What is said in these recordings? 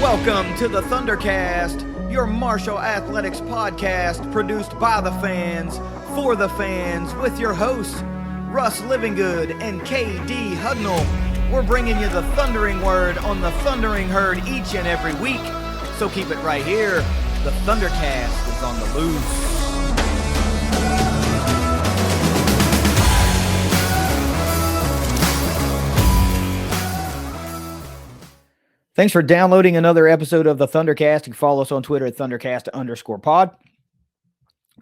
Welcome to the ThunderCast, your Marshall Athletics podcast produced by the fans, for the fans, with your hosts, Russ Livingood and KD Hudnall. We're bringing you the thundering word on the thundering herd each and every week, so keep it right here. The ThunderCast is on the loose. Thanks for downloading another episode of the ThunderCast. You can follow us on Twitter at ThunderCast_pod.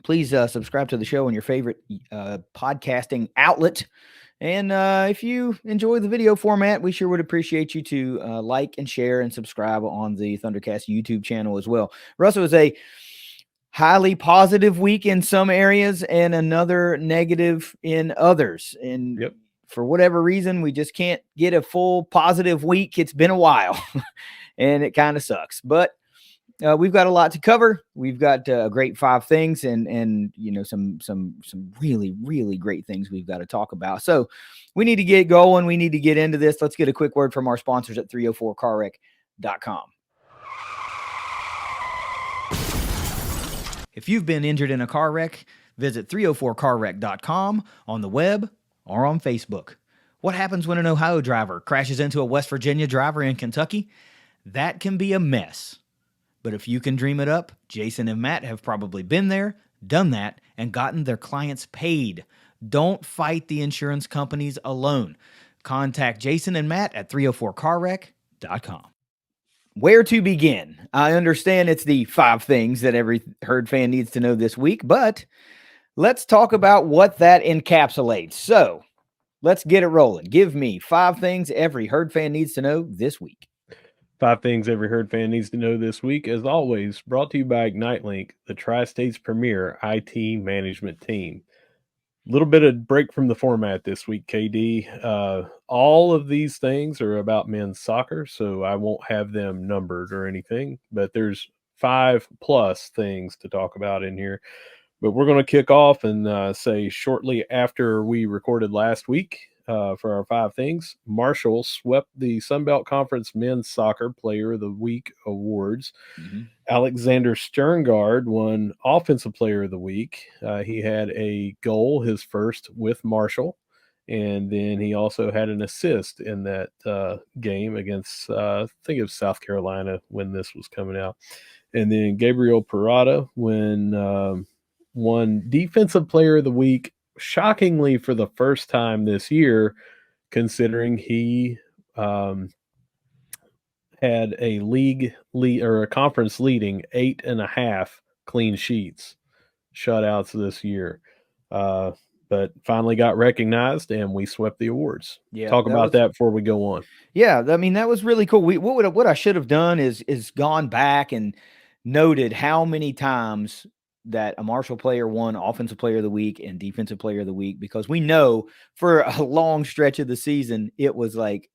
Please subscribe to the show on your favorite podcasting outlet. And if you enjoy the video format, we sure would appreciate you to like and share and subscribe on the ThunderCast YouTube channel as well. Russell, was a highly positive week in some areas and another negative in others. And Yep. For whatever reason, we just can't get a full positive week. It's been a while, and it kind of sucks. But we've got a lot to cover. We've got a great 5 things, and you know some really great things we've got to talk about. So we need to get going. We need to get into this. Let's get a quick word from our sponsors at 304carwreck.com. If you've been injured in a car wreck, visit 304carwreck.com on the web or on Facebook. What happens when an Ohio driver crashes into a West Virginia driver in Kentucky? That can be a mess. But if you can dream it up, Jason and Matt have probably been there, done that, and gotten their clients paid. Don't fight the insurance companies alone. Contact Jason and Matt at 304carwreck.com. Where to begin? I understand it's the 5 things that every herd fan needs to know this week, but let's talk about what that encapsulates. So let's get it rolling. Give me 5 things every herd fan needs to know this week. 5 things every herd fan needs to know this week, as always, brought to you by IgniteLink, the Tri-State's premier IT management team. A little bit of break from the format this week, KD. All of these things are about men's soccer, so I won't have them numbered or anything, but there's 5+ things to talk about in here. But we're going to kick off and say shortly after we recorded last week for our 5 things, Marshall swept the Sunbelt Conference Men's Soccer Player of the Week awards. Mm-hmm. Alexander Sterngard won Offensive Player of the Week. He had a goal, his first with Marshall, and then he also had an assist in that game against, I think it was South Carolina when this was coming out. And then Gabriel Parada won Defensive Player of the Week, shockingly for the first time this year, considering he had a a conference leading 8.5 clean sheets, shutouts this year. But finally got recognized, and we swept the awards. Yeah, talk about that before we go on. Yeah, I mean, that was really cool. What I should have done is gone back and noted how many times that a Marshall player won Offensive Player of the Week and Defensive Player of the Week, because we know for a long stretch of the season, it was like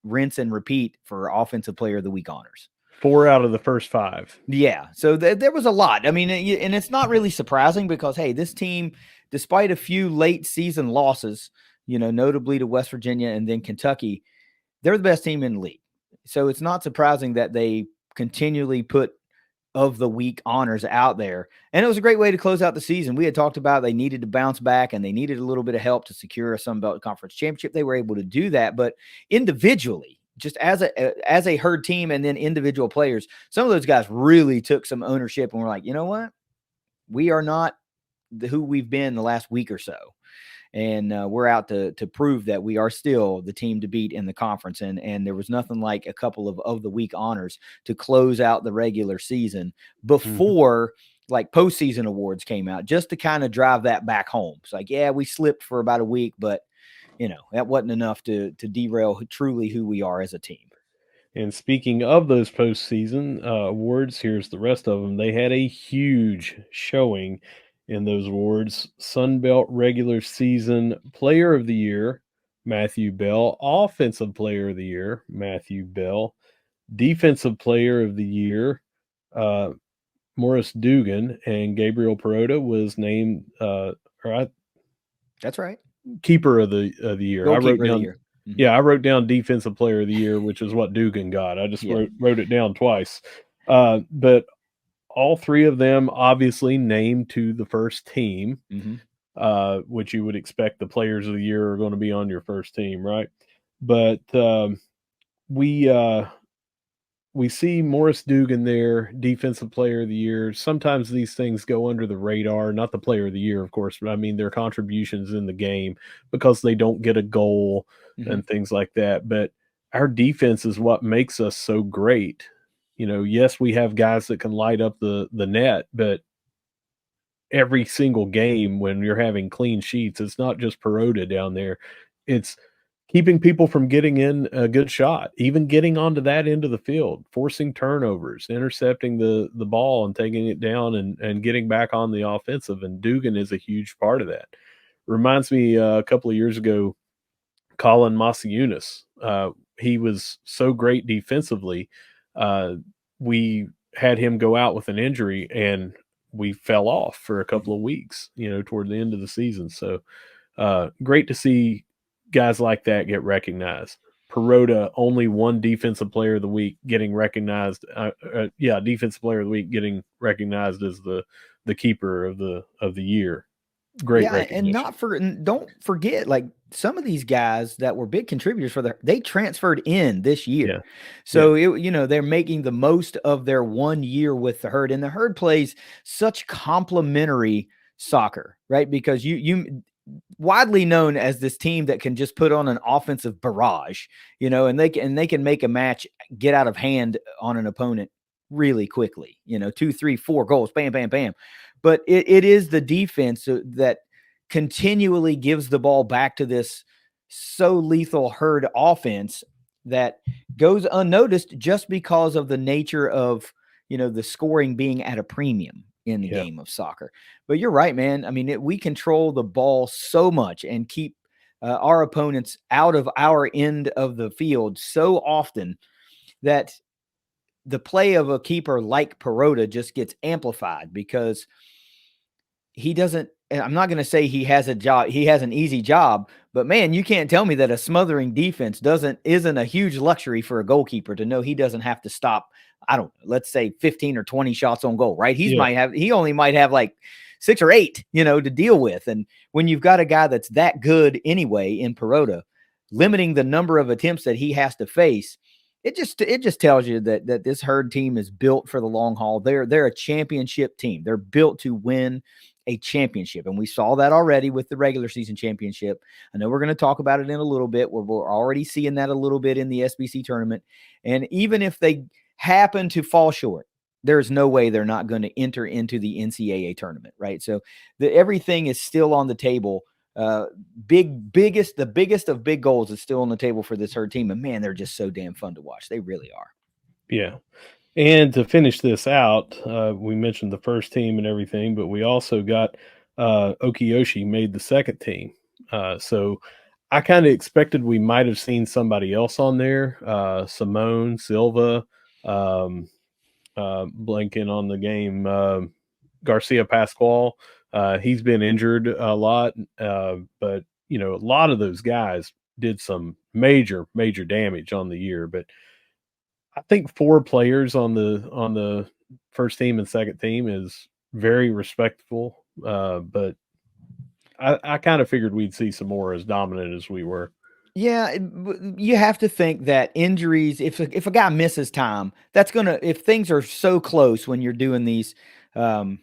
rinse and repeat for Offensive Player of the Week honors. 4 out of the first 5. Yeah. So there was a lot. I mean, and it's not really surprising because, hey, this team, despite a few late season losses, you know, notably to West Virginia and then Kentucky, they're the best team in the league. So it's not surprising that they continually put of the week honors out there. And it was a great way to close out the season. We had talked about they needed to bounce back and they needed a little bit of help to secure a Sunbelt Conference championship. They were able to do that, but individually, just as a herd team and then individual players, some of those guys really took some ownership and were like, you know what? We are not who we've been the last week or so. And we're out to prove that we are still the team to beat in the conference. And there was nothing like a couple of the week honors to close out the regular season before like postseason awards came out, just to kind of drive that back home. It's like, yeah, we slipped for about a week, but you know, that wasn't enough to derail truly who we are as a team. And speaking of those postseason awards, here's the rest of them. They had a huge showing in those awards. Sunbelt Regular Season Player of the Year, Matthew Bell. Offensive Player of the Year, Matthew Bell. Defensive Player of the Year, Morris Dugan. And Gabriel Parada was named That's right. Keeper of the Year. I wrote down Mhm. Yeah, I wrote down defensive player of the year, which is what Dugan got. I just Yeah. wrote it down twice. But all three of them obviously named to the first team, Mhm. which you would expect the players of the year are going to be on your first team, right? But we we see Morris Dugan there, defensive player of the year. Sometimes these things go under the radar, not the player of the year, of course, but I mean their contributions in the game because they don't get a goal Mhm. and things like that. But our defense is what makes us so great. Yes, we have guys that can light up the net, but every single game when you're having clean sheets, it's not just Perota down there. It's keeping people from getting in a good shot, even getting onto that end of the field, forcing turnovers, intercepting the ball and taking it down and getting back on the offensive. And Dugan is a huge part of that. Reminds me a couple of years ago, Colin Masiunas. He was so great defensively. Uh, we had him go out with an injury and we fell off for a couple Mhm. of weeks, toward the end of the season. So great to see guys like that get recognized. Perota, only one defensive player of the week getting recognized. Defensive player of the week getting recognized as the keeper of the year. Great Yeah, and recognition. don't forget, like, some of these guys that were big contributors they transferred in this year. Yeah, yeah, So, they're making the most of their 1 year with the Herd, and the Herd plays such complementary soccer, right? Because you widely known as this team that can just put on an offensive barrage, and they can make a match get out of hand on an opponent really quickly, 2, 3, 4 goals, bam, bam, bam. But it is the defense that continually gives the ball back to this so lethal Herd offense that goes unnoticed just because of the nature of the scoring being at a premium in the yeah. game of soccer. But you're right, man. I mean, we control the ball so much and keep our opponents out of our end of the field so often that the play of a keeper like Perota just gets amplified because he doesn't. I'm not going to say he has a job. He has an easy job, but man, you can't tell me that a smothering defense isn't a huge luxury for a goalkeeper to know he doesn't have to stop. I don't know, let's say 15 or 20 shots on goal, right? Yeah. He only might have like 6 or 8, to deal with. And when you've got a guy that's that good anyway in Perota, limiting the number of attempts that he has to face, it just tells you that this Herd team is built for the long haul. They're a championship team. They're built to win a championship. And we saw that already with the regular season championship. I know we're going to talk about it in a little bit. We're already seeing that a little bit in the SBC tournament. And even if they happen to fall short, there's no way they're not going to enter into the NCAA tournament, right? So everything is still on the table. The biggest of big goals is still on the table for this Herd team. And man, they're just so damn fun to watch. They really are. Yeah. And to finish this out, we mentioned the first team and everything, but we also got Okiyoshi made the second team. So I kind of expected we might have seen somebody else on there, Simone Silva, um, blanking on the game, Garcia Pascual. He's been injured a lot, but a lot of those guys did some major, major damage on the year. But I think 4 players on the first team and second team is very respectful. But I kind of figured we'd see some more as dominant as we were. Yeah, you have to think that injuries, if a guy misses time, that's gonna if things are so close when you're doing these, um,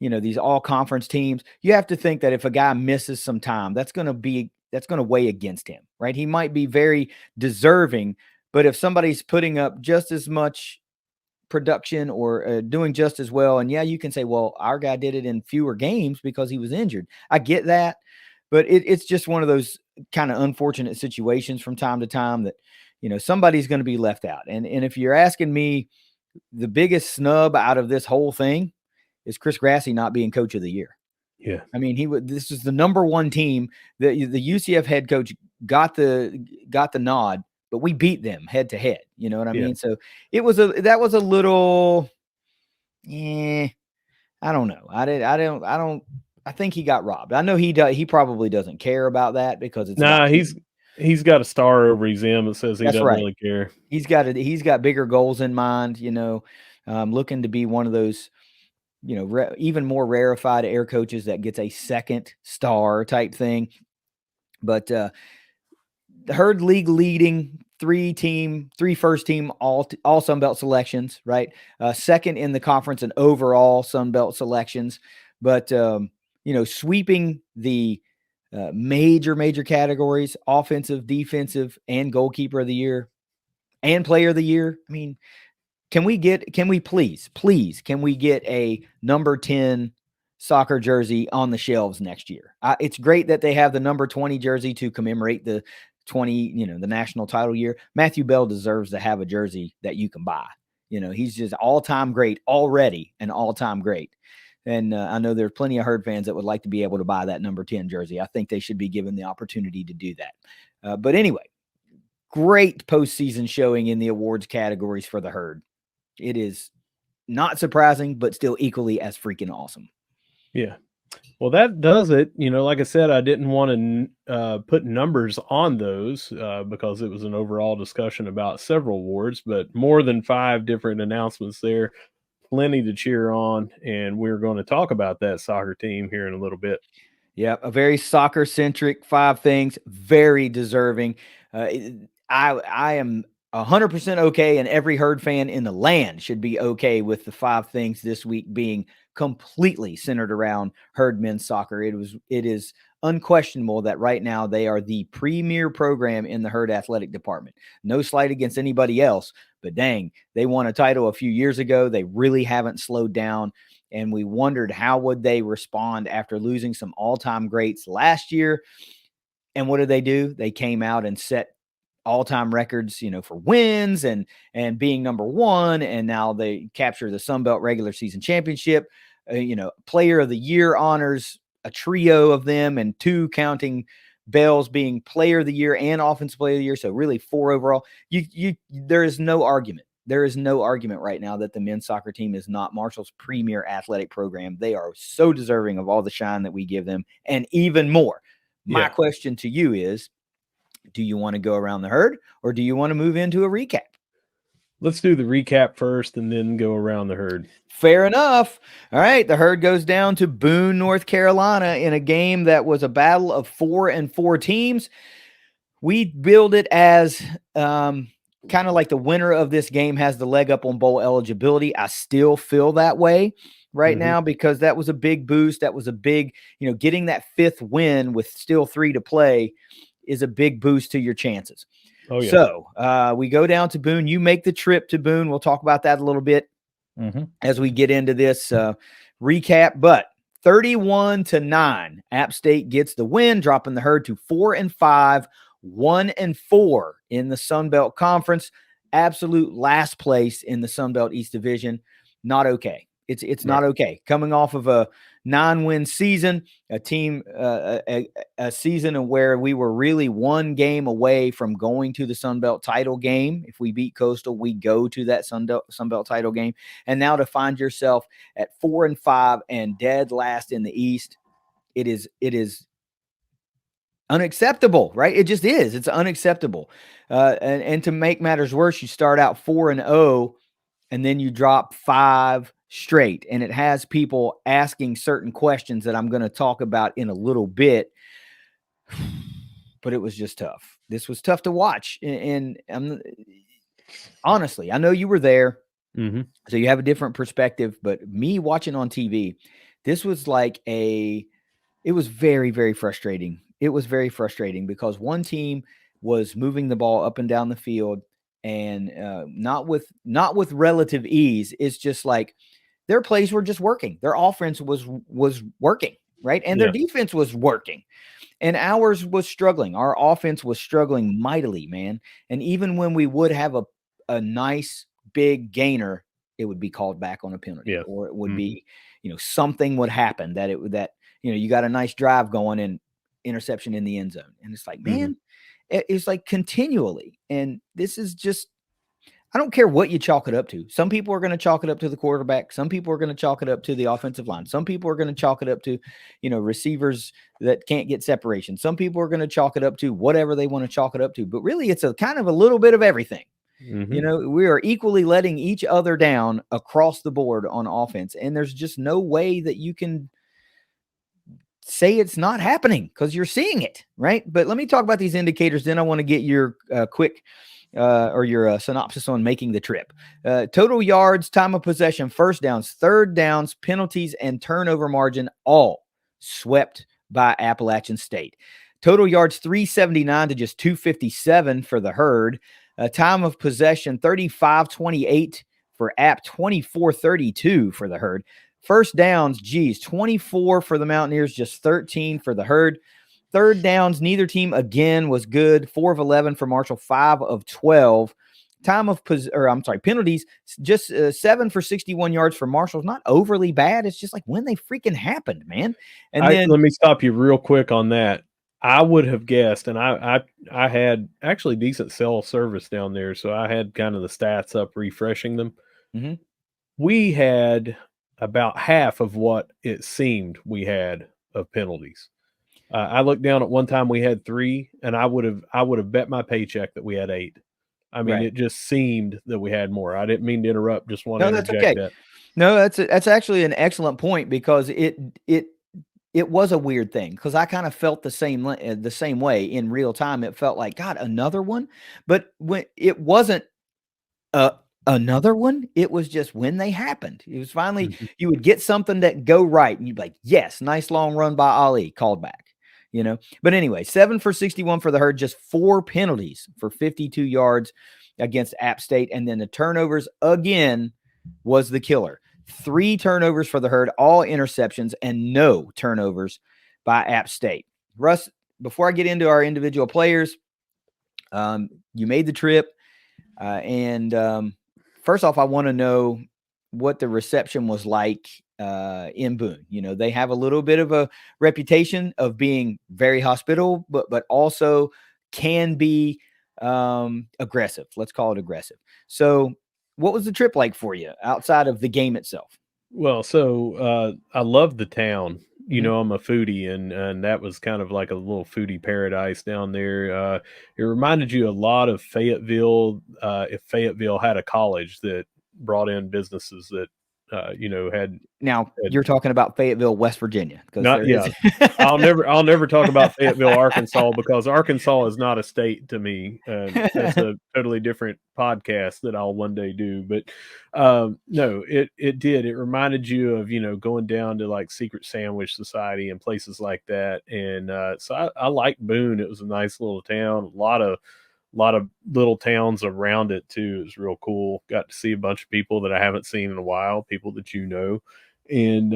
these all conference teams, you have to think that if a guy misses some time, that's gonna weigh against him, right? He might be very deserving, but if somebody's putting up just as much production or doing just as well, and yeah, you can say, well, our guy did it in fewer games because he was injured. I get that, but it's just one of those kind of unfortunate situations from time to time that somebody's going to be left out. And if you're asking me, the biggest snub out of this whole thing is Chris Grassy not being coach of the year. Yeah, I mean, this is the number one team. The UCF head coach got the nod, but we beat them head to head. You know what I yeah. mean? So that was a little, eh, I don't know. I think he got robbed. I know he does. He probably doesn't care about that because it's about Nah, keeping. He's got a star over his M that says he That's doesn't right. really care. He's got bigger goals in mind, looking to be one of those, even more rarefied air coaches that gets a second star type thing. But the Herd league leading three first team all Sun Belt selections, right? Second in the conference and overall Sun Belt selections, but sweeping the major categories: offensive, defensive, and goalkeeper of the year and player of the year. I mean, can we please, can we get a number 10 soccer jersey on the shelves next year? It's great that they have the number 20 jersey to commemorate the 20, the national title year. Matthew Bell deserves to have a jersey that you can buy. He's just all-time great already, an all-time great. And I know there's plenty of Herd fans that would like to be able to buy that number 10 jersey. I think they should be given the opportunity to do that. But anyway, great postseason showing in the awards categories for the Herd. It is not surprising, but still equally as freaking awesome. Yeah. Well, that does it. Like I said, I didn't want to put numbers on those because it was an overall discussion about several awards, but more than 5 different announcements there. Plenty to cheer on, and we're going to talk about that soccer team here in a little bit. Yeah, a very soccer-centric 5 things, very deserving. I am 100% okay, and every Herd fan in the land should be okay with the 5 things this week being completely centered around Herd men's soccer. It is unquestionable that right now they are the premier program in the Herd athletic department. No slight against anybody else, but dang, they won a title a few years ago. They really haven't slowed down. And we wondered how would they respond after losing some all-time greats last year. And what did they do? They came out and set all-time records, for wins and being number 1. And now they capture the Sun Belt regular season championship. Player of the year honors, a trio of them, and 2 counting Bell's being player of the year and offensive player of the year. So really 4 overall. There is no argument. There is no argument right now that the men's soccer team is not Marshall's premier athletic program. They are so deserving of all the shine that we give them and even more. My question to you is, do you want to go around the Herd or do you want to move into a recap? Let's do the recap first and then go around the Herd. Fair enough. All right. The Herd goes down to Boone, North Carolina in a game that was a battle of 4-4 teams. We build it as kind of like the winner of this game has the leg up on bowl eligibility. I still feel that way right now because that was a big boost. That was a big, getting that 5th win with still 3 to play is a big boost to your chances. Oh, yeah. So we go down to Boone. You make the trip to Boone. We'll talk about that a little bit as we get into this recap. But 31-9, App State gets the win, dropping the Herd to 4-5, 1-4 in the Sun Belt Conference. Absolute last place in the Sun Belt East Division. Not okay. It's not okay. Coming off of a 9-win season, a team, a season where we were really 1 game away from going to the Sun Belt title game. If we beat Coastal, we go to that Sun Belt title game. And now to find yourself at 4-5 and dead last in the East, it is unacceptable, right? It just is. It's unacceptable. And to make matters worse, you start out 4-0 and then you drop 5 straight. And it has people asking certain questions that I'm going to talk about in a little bit. But it was just tough. This was tough to watch. And honestly, I know you were there. So you have a different perspective. But me watching on TV, this was it was very, very frustrating. It was very frustrating because one team was moving the ball up and down the field and not with relative ease. It's just like their plays were just working. Their offense was working, right? And their defense was working. And ours was struggling. Our offense was struggling mightily, man. And even when we would have a nice big gainer, it would be called back on a penalty, or it would be, something would happen that you got a nice drive going and interception in the end zone. And it's like, man, it's like continually. And this is just, I don't care what you chalk it up to. Some people are going to chalk it up to the quarterback. Some people are going to chalk it up to the offensive line. Some people are going to chalk it up to, receivers that can't get separation. Some people are going to chalk it up to whatever they want to chalk it up to. But really, it's a kind of a little bit of everything. We are equally letting each other down across the board on offense. And there's just no way that you can say it's not happening because you're seeing it, right? But let me talk about these indicators. Then I want to get your quick or your synopsis on making the trip. Total yards, time of possession, first downs, third downs, penalties, and turnover margin, all swept by Appalachian State. Total yards 379 to just 257 for the Herd. Time of possession 35-28 for App, 24-32 for the Herd. First downs, 24 for the Mountaineers, just 13 for the Herd. Third downs, neither team again was good. 4 of 11 for Marshall, 5 of 12. Penalties, just 7 for 61 yards for Marshall. Not overly bad. It's just like when they freaking happened, man. And then let me stop you real quick on that. I would have guessed, and I had actually decent cell service down there, so I had kind of the stats up, refreshing them. Mm-hmm. We had about half of what it seemed we had of penalties. I looked down at one time we had 3, and I would have bet my paycheck that we had 8. I mean, Right. It just seemed that we had more. I didn't mean to interrupt. Just want to No, that's interject okay. that. No, that's actually an excellent point because it was a weird thing because I kind of felt the same way in real time. It felt like, God, another one, but when it wasn't another one, it was just when they happened. It was finally you would get something that go right, and you'd be like, yes, nice long run by Ali, called back. But anyway, 7 for 61 for the Herd, just 4 penalties for 52 yards against App State. And then the turnovers again was the killer. 3 turnovers for the Herd, all interceptions, and no turnovers by App State. Russ, before I get into our individual players, you made the trip. And first off, I want to know what the reception was like in Boone. They have a little bit of a reputation of being very hospitable, but also can be aggressive. Let's call it aggressive. So what was the trip like for you outside of the game itself? Well, so I love the town. I'm a foodie, and that was kind of like a little foodie paradise down there. It reminded you a lot of Fayetteville. If Fayetteville had a college that brought in businesses that had. Now you're talking about Fayetteville, West Virginia. I'll never talk about Fayetteville, Arkansas, because Arkansas is not a state to me. That's a totally different podcast that I'll one day do. But no, it did. It reminded you of going down to like Secret Sandwich Society and places like that. And so I liked Boone. It was a nice little town. A lot of little towns around it too. It was real cool. Got to see a bunch of people that I haven't seen in a while, people that and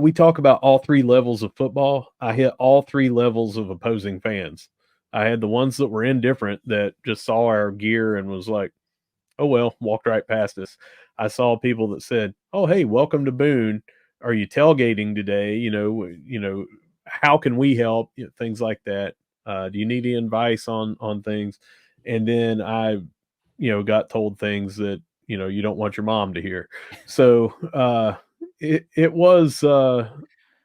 we talk about all 3 levels of football. I hit all 3 levels of opposing fans. I had the ones that were indifferent that just saw our gear and was like, oh well, walked right past us. I saw people that said, oh hey, welcome to Boone. Are you tailgating today? How can we help? Things like that. Do you need any advice on things? And then I, got told things that, you don't want your mom to hear. So it was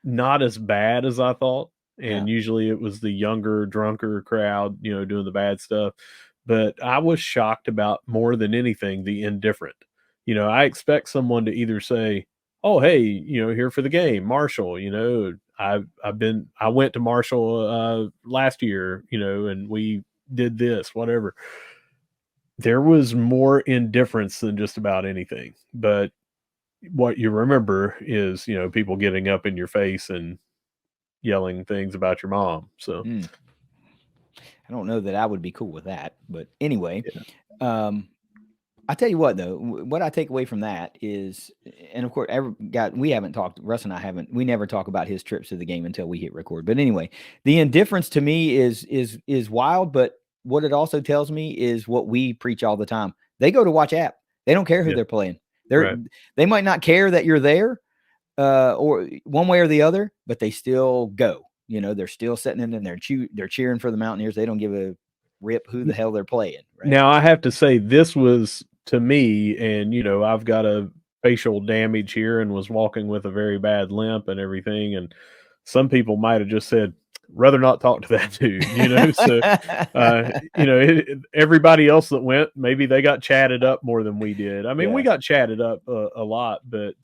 not as bad as I thought. And usually it was the younger, drunker crowd, doing the bad stuff. But I was shocked about, more than anything, the indifferent. I expect someone to either say, oh, hey, here for the game, Marshall, I went to Marshall last year, and we did this, whatever. There was more indifference than just about anything. But what you remember is, people getting up in your face and yelling things about your mom. So I don't know that I would be cool with that, but anyway, I tell you what, though, what I take away from that is, and of course, we haven't talked, Russ and I haven't, we never talk about his trips to the game until we hit record. But anyway, the indifference to me is wild. But what it also tells me is what we preach all the time. They go to watch App. They don't care who they're playing. They might not care that you're there or one way or the other, but they still go. They're still sitting in and they're cheering for the Mountaineers. They don't give a rip who the hell they're playing. Right. Now I have to say this was to me, and I've got a facial damage here and was walking with a very bad limp and everything, and some people might have just said, rather not talk to that dude. So everybody else that went, maybe they got chatted up more than we did. I mean, we got chatted up a lot, but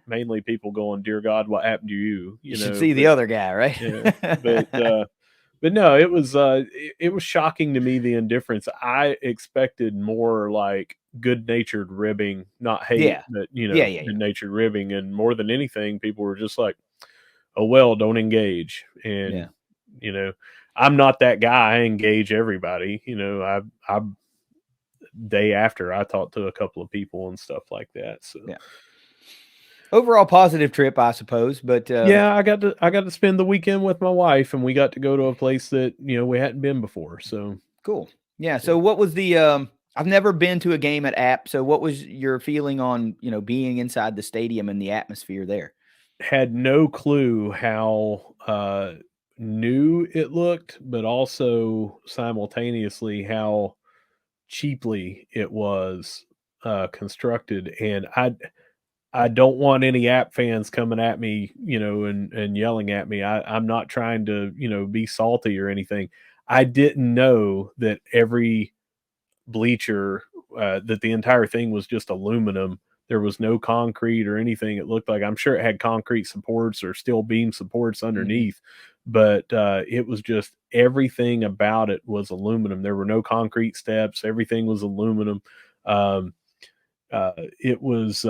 mainly people going, dear God, what happened to you? You should see the other guy, right? Yeah, but no, it was shocking to me, the indifference. I expected more like good-natured ribbing, not hate, but good-natured ribbing, and more than anything, people were just like, "Oh well, don't engage." And I'm not that guy. I engage everybody. I day after I talked to a couple of people and stuff like that. So overall positive trip, I suppose. But I got to spend the weekend with my wife, and we got to go to a place that we hadn't been before. So cool. Yeah. So what was the? I've never been to a game at App. So what was your feeling on being inside the stadium and the atmosphere there? Had no clue how new it looked, but also simultaneously how cheaply it was constructed. And I don't want any App fans coming at me, and yelling at me. I'm not trying to, be salty or anything. I didn't know that every bleacher, that the entire thing was just aluminum. There was no concrete or anything. It looked like, I'm sure it had concrete supports or steel beam supports underneath, but it was just, everything about it was aluminum. There were no concrete steps. Everything was aluminum. It was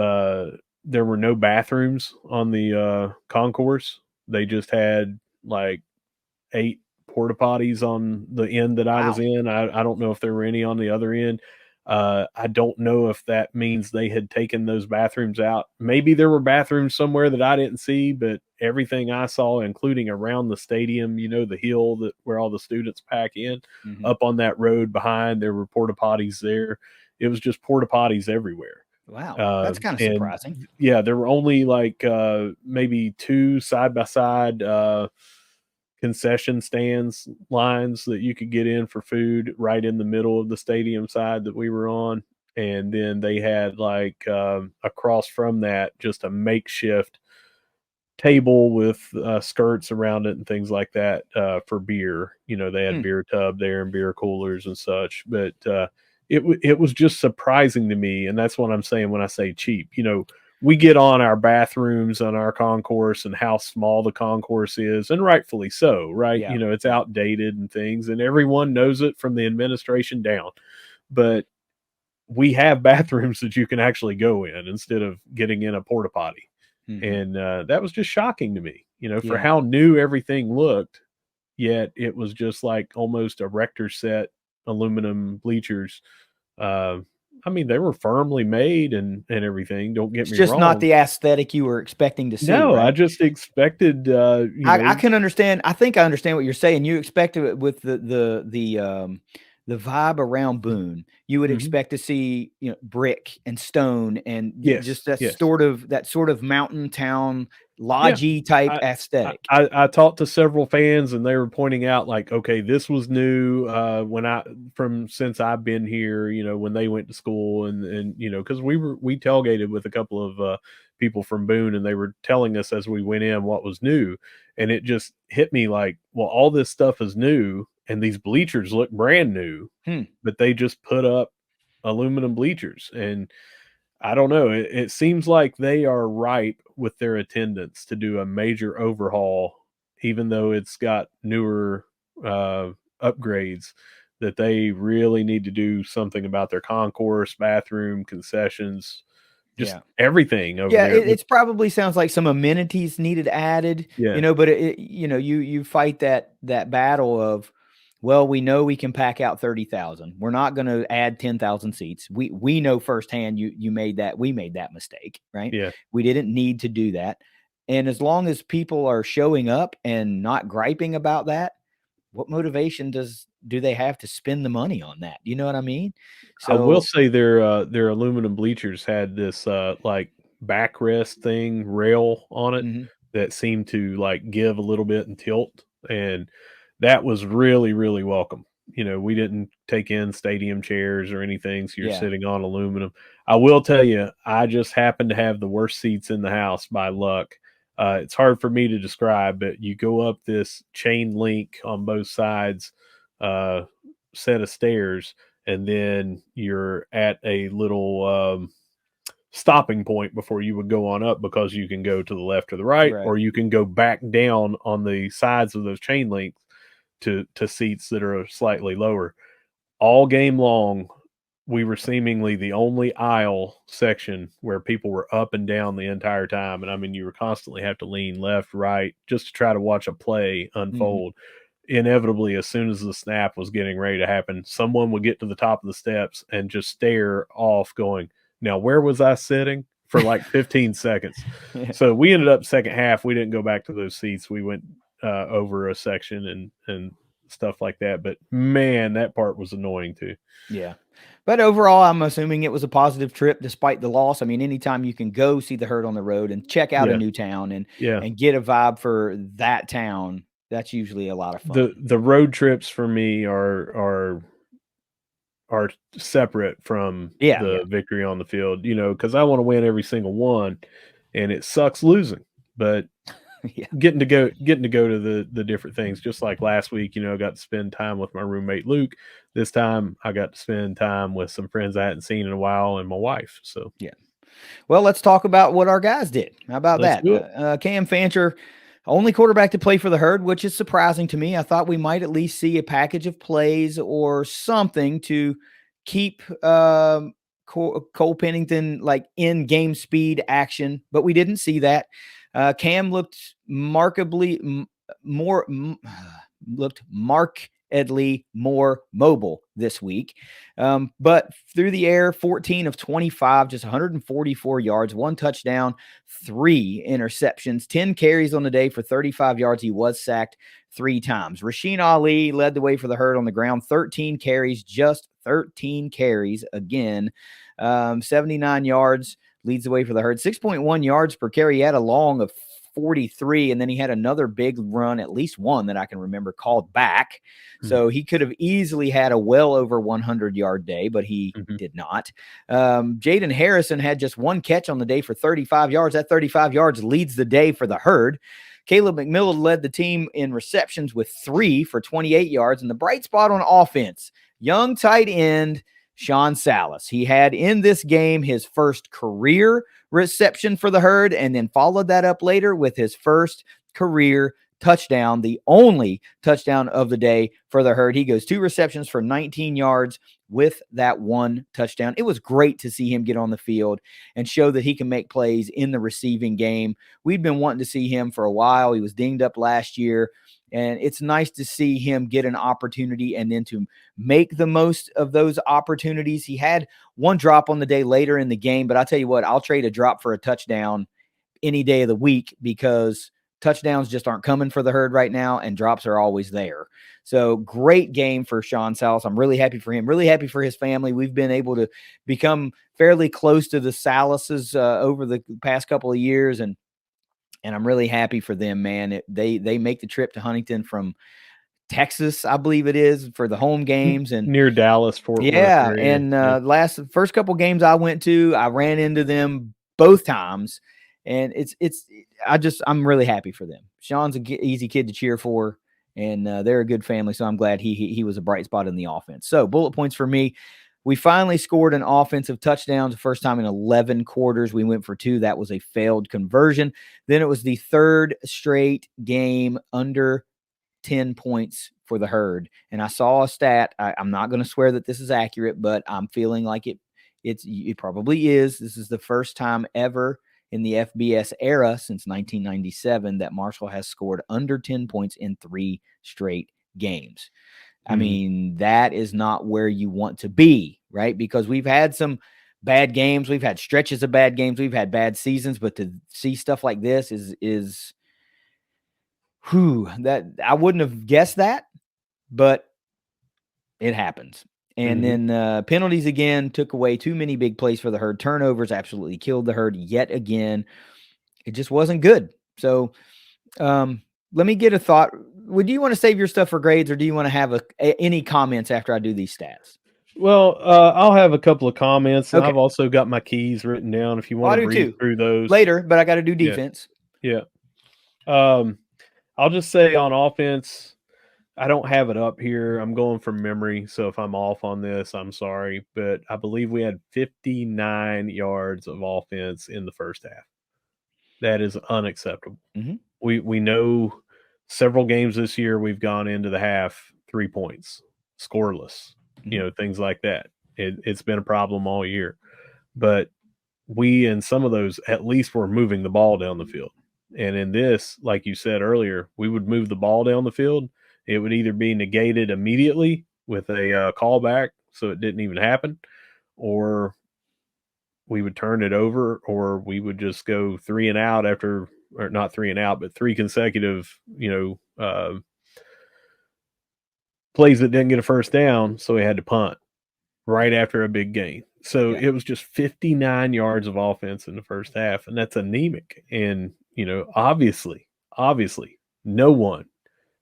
there were no bathrooms on the concourse. They just had like 8 porta potties on the end that I was in. I don't know if there were any on the other end. I don't know if that means they had taken those bathrooms out. Maybe there were bathrooms somewhere that I didn't see, but everything I saw, including around the stadium, the hill where all the students pack in, up on that road behind, there were porta potties there. It was just porta potties everywhere. Wow, that's kind of surprising. Yeah, there were only like maybe 2 side by side concession stands lines that you could get in for food right in the middle of the stadium side that we were on, and then they had like across from that just a makeshift table with skirts around it and things like that for beer. They had beer tub there and beer coolers and such, but it was just surprising to me, and that's what I'm saying when I say cheap. We get on our bathrooms on our concourse and how small the concourse is, and rightfully so, right? Yeah. It's outdated and things, and everyone knows it from the administration down. But we have bathrooms that you can actually go in instead of getting in a porta potty. And that was just shocking to me, for how new everything looked, yet it was just like almost a Rector set aluminum bleachers. I mean, they were firmly made and everything. Don't get me wrong. It's just not the aesthetic you were expecting to see. No, right? I just expected. I can understand. I think I understand what you're saying. You expected it with the vibe around Boone. You would expect to see brick and stone and just that sort of mountain town lodgy type aesthetic. I talked to several fans and they were pointing out like, okay, this was new since I've been here, when they went to school and because we tailgated with a couple of people from Boone, and they were telling us as we went in what was new, and it just hit me like, well, all this stuff is new and these bleachers look brand new, but they just put up aluminum bleachers. And I don't know. It seems like they are ripe with their attendance to do a major overhaul, even though it's got newer upgrades, that they really need to do something about their concourse, bathroom, concessions, just everything over there. It's probably sounds like some amenities needed added, but you fight that battle of, well, we know we can pack out 30,000. We're not going to add 10,000 seats. We know firsthand we made that mistake, right? Yeah. We didn't need to do that. And as long as people are showing up and not griping about that, what motivation do they have to spend the money on that? You know what I mean? So I will say their aluminum bleachers had this like backrest thing rail on it that seemed to like give a little bit and tilt, and that was really, really welcome. we didn't take in stadium chairs or anything, so you're Yeah. sitting on aluminum. I will tell you, I just happened to have the worst seats in the house by luck. It's hard for me to describe, but you go up this chain link on both sides, uh, set of stairs, and then you're at a little stopping point before you would go on up, because you can go to the left or the right, Right. or you can go back down on the sides of those chain links to seats that are slightly lower. All game long, we were seemingly the only aisle section where people were up and down the entire time. And I mean, you were constantly have to lean left, right, just to try to watch a play Mm-hmm. unfold. Inevitably, as soon as the snap was getting ready to happen, someone would get to the top of the steps and just stare off, going, "Now, where was I sitting?" for like 15 seconds. Yeah. So we ended up second half. We didn't go back to those seats. We went over a section and stuff like that. But man, that part was annoying too. Yeah. But overall, I'm assuming it was a positive trip despite the loss. I mean, anytime you can go see the Herd on the road and check out a Yeah, new town yeah. and get a vibe for that town, that's usually a lot of The fun. the road trips for me are separate from Yeah, yeah. the victory on the field, because I want to win every single one, and it sucks losing. But Yeah. getting to go to the different things, just like last week, I got to spend time with my roommate Luke. This time I got to spend time with some friends I hadn't seen in a while, and my wife. So Yeah. Well, let's talk about what our guys did. How about let's that? do it. Cam Fancher, only quarterback to play for the Herd, which is surprising to me. I thought we might at least see a package of plays or something to keep Cole Pennington like in game speed action, but we didn't see that. Cam looked markedly more looked markedly more mobile this week. But through the air, 14 of 25, just 144 yards, 1 touchdown, 3 interceptions, 10 carries on the day for 35 yards. He was sacked 3 times. Rasheen Ali led the way for the Herd on the ground, 13 carries, just 13 carries again, 79 yards, leads the way for the Herd, 6.1 yards per carry. He had a long of 43, and then he had another big run, at least one that I can remember, called back. So he could have easily had a well over 100-yard day, but he did not. Jaden Harrison had just 1 catch on the day for 35 yards. That 35 yards leads the day for the Herd. Caleb McMillan led the team in receptions with 3 for 28 yards. And the bright spot on offense, young tight end Sean Salas. He had in this game his first career reception for the Herd, and then followed that up later with his first career touchdown, the only touchdown of the day for the Herd. He goes 2 receptions for 19 yards with that 1 touchdown. It was great to see him get on the field and show that he can make plays in the receiving game. We'd been wanting to see him for a while. He was dinged up last year, and it's nice to see him get an opportunity and then to make the most of those opportunities. He had 1 drop on the day later in the game, but I'll tell you what, I'll trade a drop for a touchdown any day of the week, because touchdowns just aren't coming for the Herd right now, and drops are always there. So great game for Sean Salas. I'm really happy for him, really happy for his family. We've been able to become fairly close to the Salases over the past couple of years, and I'm really happy for them, man. They make the trip to Huntington from Texas, I believe it is, for the home games. And Near Dallas, Fort Worth yeah, area. and first couple games I went to, I ran into them both times, and I'm really happy for them. Sean's an easy kid to cheer for, and they're a good family, so I'm glad he was a bright spot in the offense. So bullet points for me. We finally scored an offensive touchdown, the first time in 11 quarters. We went for 2. That was a failed conversion. Then it was the 3rd straight game under 10 points for the Herd. And I saw a stat. I'm not going to swear that this is accurate, but I'm feeling like it probably is. This is the first time ever in the FBS era since 1997 that Marshall has scored under 10 points in 3 straight games. I mean, that is not where you want to be, right? Because we've had some bad games. We've had stretches of bad games. We've had bad seasons, but to see stuff like this is that I wouldn't have guessed that, but it happens. And then penalties again took away too many big plays for the Herd. Turnovers absolutely killed the Herd yet again. It just wasn't good. So let me get a thought do you want to save your stuff for grades, or do you want to have any comments after I do these stats? Well, I'll have a couple of comments, and Okay. I've also got my keys written down if you Well, want I to do breeze too. through those. Later, but I got to do Yeah. defense. Yeah. I'll just say on offense, I don't have it up here. I'm going from memory, so if I'm off on this, I'm sorry. But I believe we had 59 yards of offense in the first half. That is unacceptable. Mm-hmm. We know several games this year we've gone into the half 3 points, scoreless, things like that. It's been a problem all year. But we, in some of those, at least were moving the ball down the field. And in this, like you said earlier, we would move the ball down the field. It would either be negated immediately with a callback, so it didn't even happen, or we would turn it over, or we would just go 3 and out after, or not 3 and out, but 3 consecutive, plays that didn't get a first down, so we had to punt right after a big gain. So it was just 59 yards of offense in the first half, and that's anemic. And, obviously, no one,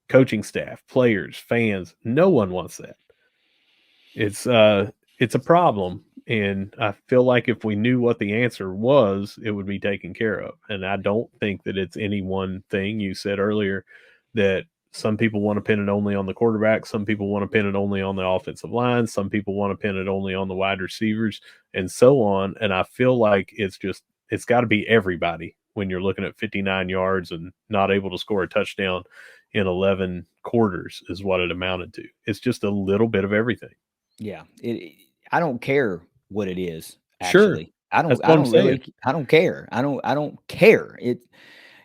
coaching staff, players, fans, no one wants that. It's a problem, and I feel like if we knew what the answer was, it would be taken care of. And I don't think that it's any one thing. You said earlier that some people want to pin it only on the quarterback, some people want to pin it only on the offensive line, some people want to pin it only on the wide receivers, and so on. And I feel like it's got to be everybody when you're looking at 59 yards and not able to score a touchdown in 11 quarters is what it amounted to. It's just a little bit of everything. Yeah, I don't care what it is. Sure. Actually, I That's don't. what I I'm don't saying. really. I don't care. I don't care.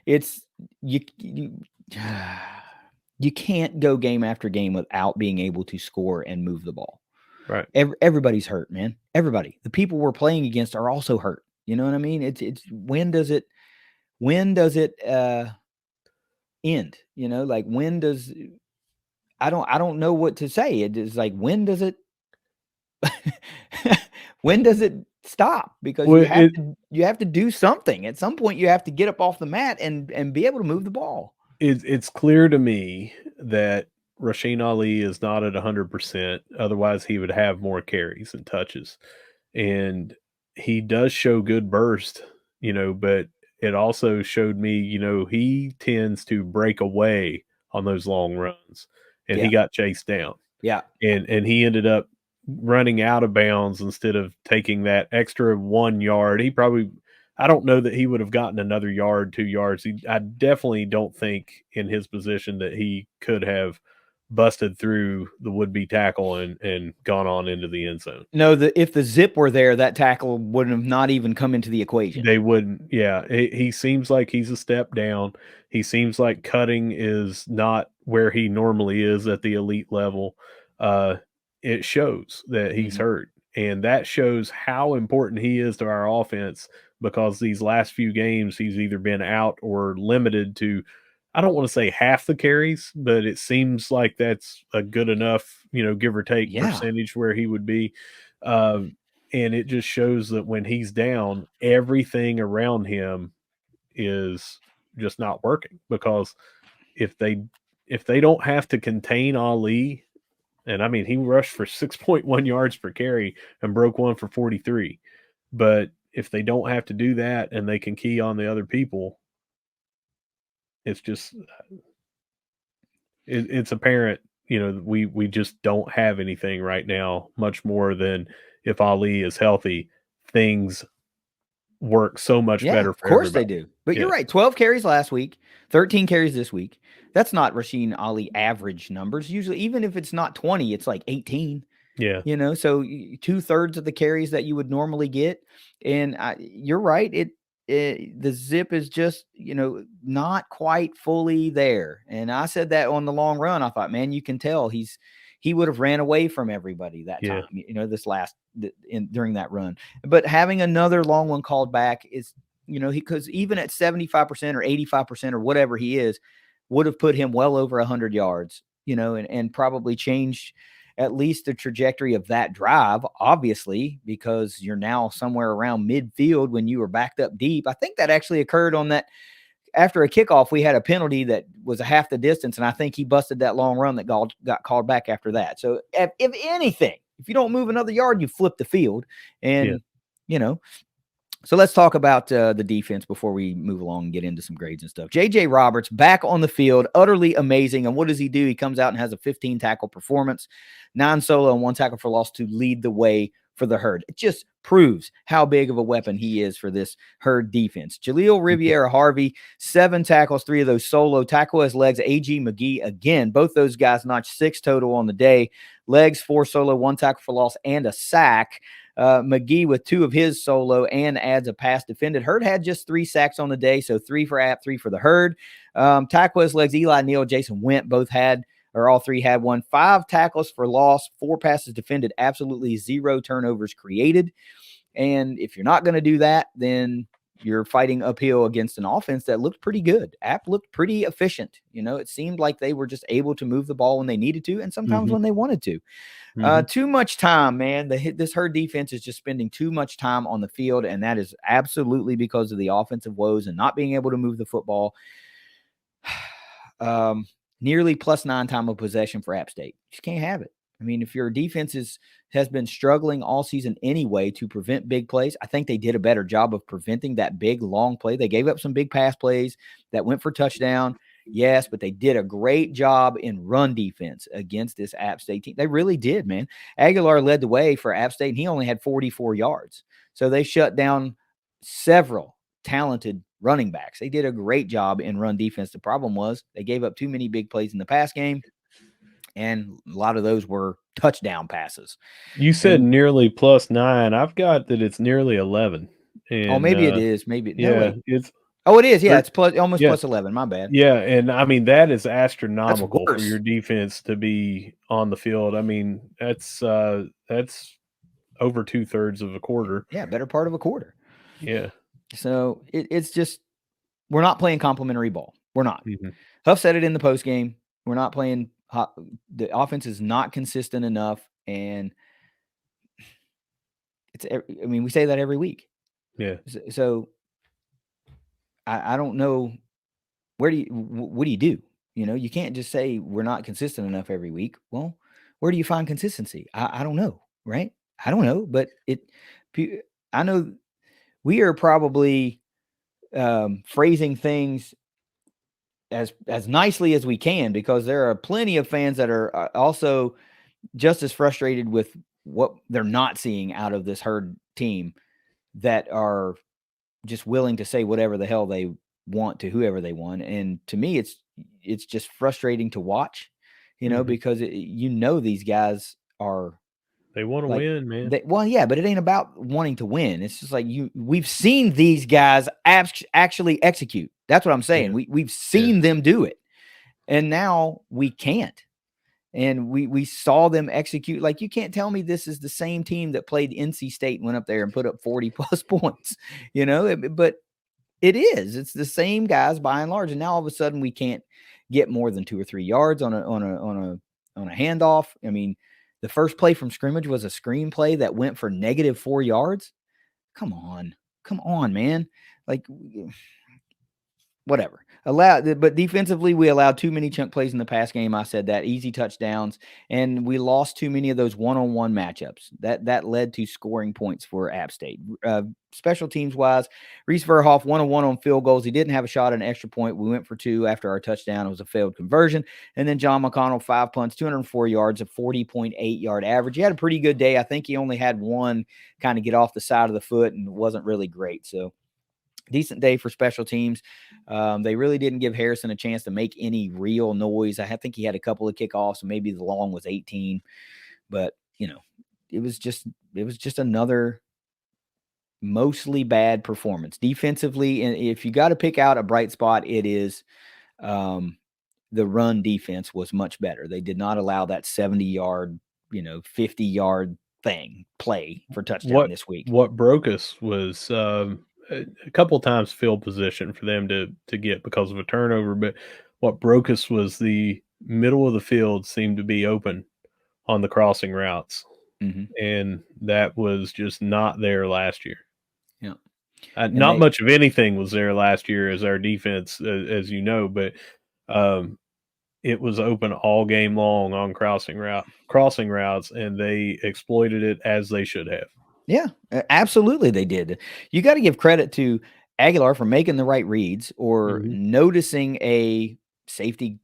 It's you. You can't go game after game without being able to score and move the ball. Right. Everybody's hurt, man. Everybody. The people we're playing against are also hurt. You know what I mean? It's when does it end? Like when does I don't know what to say. It is like when does it when does it stop? Because Well, you have to do something. At some point you have to get up off the mat and be able to move the ball. it's clear to me that Rasheen Ali is not at 100%. Otherwise, he would have more carries and touches. And he does show good burst, but it also showed me, he tends to break away on those long runs, and he got chased down. Yeah. And he ended up running out of bounds instead of taking that extra 1 yard. I don't know that he would have gotten another yard, 2 yards. I definitely don't think in his position that he could have busted through the would-be tackle and gone on into the end zone. No, if the zip were there, that tackle wouldn't have not even come into the equation. They wouldn't. Yeah, he seems like he's a step down. He seems like cutting is not where he normally is at the elite level. It shows that he's hurt, and that shows how important he is to our offense, because these last few games he's either been out or limited to, I don't want to say half the carries, but it seems like that's a good enough, give or take percentage where he would be. And it just shows that when he's down, everything around him is just not working, because if they don't have to contain Ali, and I mean, he rushed for 6.1 yards per carry and broke one for 43. But if they don't have to do that and they can key on the other people, it's just it's apparent, we just don't have anything right now, much more than if Ali is healthy, things work so much better for of course everybody. they do. But you're right. 12 carries last week, 13 carries this week. That's not Rasheen Ali average numbers. Usually, even if it's not 20, it's like 18. Yeah. So 2/3 of the carries that you would normally get. And you're right. The zip is just, not quite fully there. And I said that on the long run. I thought, man, you can tell he would have ran away from everybody that time, this during that run. But having another long one called back is, because even at 75% or 85% or whatever he is, would have put him well over 100 yards, and probably changed at least the trajectory of that drive, obviously, because you're now somewhere around midfield when you were backed up deep. I think that actually occurred on that after a kickoff, we had a penalty that was a half the distance, and I think he busted that long run that got called back after that. So if anything, if you don't move another yard, you flip the field. And, so let's talk about the defense before we move along and get into some grades and stuff. J.J. Roberts back on the field, utterly amazing. And what does he do? He comes out and has a 15-tackle performance, 9 solo and 1 tackle for loss to lead the way for the Herd. It just proves how big of a weapon he is for this Herd defense. Jaleel Riviera-Harvey, 7 tackles, 3 of those solo. Tackle his legs, A.G. McGee again. Both those guys notched 6 total on the day. Legs, 4 solo, 1 tackle for loss, and a sack. McGee with 2 of his solo and adds a pass defended. Herd had just 3 sacks on the day, so 3 for App, 3 for the Herd. Tackle his legs, Eli Neal, Jason Went both had, or all 3 had one. 5 tackles for loss, 4 passes defended, absolutely 0 turnovers created. And if you're not going to do that, then you're fighting uphill against an offense that looked pretty good. App looked pretty efficient. It seemed like they were just able to move the ball when they needed to, and sometimes when they wanted to. Too much time, man. This Herd defense is just spending too much time on the field, and that is absolutely because of the offensive woes and not being able to move the football. Nearly +9 time of possession for App State. You just can't have it. I mean, if your defense has been struggling all season anyway to prevent big plays, I think they did a better job of preventing that big, long play. They gave up some big pass plays that went for touchdown. Yes, but they did a great job in run defense against this App State team. They really did, man. Aguilar led the way for App State, and he only had 44 yards. So they shut down several talented running backs. They did a great job in run defense. The problem was they gave up too many big plays in the pass game, and a lot of those were touchdown passes. You said nearly +9. I've got that it's nearly 11. And, maybe it is. Maybe it's. Oh, it is. Yeah, it's almost +11. My bad. Yeah, and I mean that is astronomical for your defense to be on the field. I mean that's over 2/3 of a quarter. Yeah, better part of a quarter. Yeah. So it's just we're not playing complimentary ball. We're not. Huff said it in the post game. We're not playing. The offense is not consistent enough, and we say that every week. Yeah. So I don't know what do you do? You can't just say we're not consistent enough every week. Well, where do you find consistency? I don't know, right? I don't know, but I know we are probably phrasing things as nicely as we can, because there are plenty of fans that are also just as frustrated with what they're not seeing out of this Herd team, that are just willing to say whatever the hell they want to whoever they want. And to me, it's just frustrating to watch, because these guys are. They want to win, man. Well, yeah, but it ain't about wanting to win. It's just like we've seen these guys actually execute. That's what I'm saying. Yeah. We've seen them do it, and now we can't. And we saw them execute. Like, you can't tell me this is the same team that played NC State and went up there and put up 40+ points, but it is. It's the same guys by and large. And now all of a sudden we can't get more than 2 or 3 yards on a handoff. I mean, the first play from scrimmage was a screen play that went for -4 yards. Come on, man. Like, whatever. But defensively, we allowed too many chunk plays in the pass game. I said that, easy touchdowns, and we lost too many of those one-on-one matchups. That led to scoring points for App State. Special teams wise, Reese Verhoff 1-on-1 on field goals. He didn't have a shot at an extra point. We went for 2 after our touchdown. It was a failed conversion. And then John McConnell, 5 punts, 204 yards, a 40.8-yard average. He had a pretty good day. I think he only had one kind of get off the side of the foot and wasn't really great. So decent day for special teams. They really didn't give Harrison a chance to make any real noise. I think he had a couple of kickoffs, and maybe the long was 18. But, it was just another mostly bad performance. Defensively, and if you got to pick out a bright spot, it is the run defense was much better. They did not allow that 70-yard, 50-yard play for touchdown this week. What broke us was a couple times field position for them to get because of a turnover, but what broke us was the middle of the field seemed to be open on the crossing routes, and that was just not there last year. Yeah. And Not much of anything was there last year as our defense, as you know, but it was open all game long on crossing routes, and they exploited it as they should have. Yeah, absolutely they did. You got to give credit to Aguilar for making the right reads or noticing a safety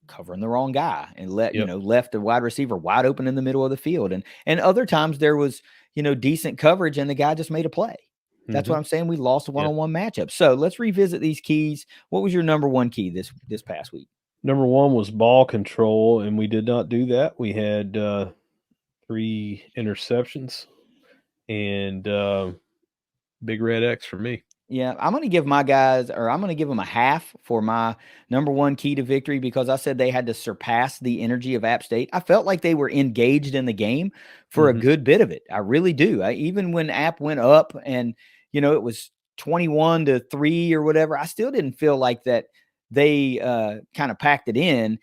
covering the wrong guy and left the wide receiver wide open in the middle of the field. And other times there was, decent coverage and the guy just made a play. That's what I'm saying. We lost a one-on-one matchup. So let's revisit these keys. What was your number one key this past week? Number one was ball control, and we did not do that. We had 3 interceptions and big red X for me. Yeah, I'm going to give my guys, or I'm going to give them a half for my number one key to victory because I said they had to surpass the energy of App State. I felt like they were engaged in the game for a good bit of it. I really do. Even when App went up and, it was 21-3 or whatever, I still didn't feel like that they kind of packed it in.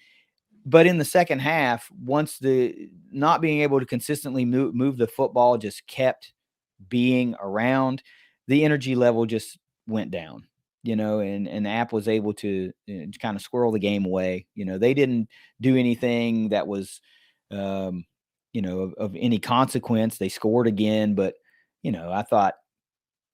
But in the second half, once the not being able to consistently move the football just kept being around, the energy level just went down, and App was able to kind of squirrel the game away. They didn't do anything that was, of any consequence. They scored again, but, I thought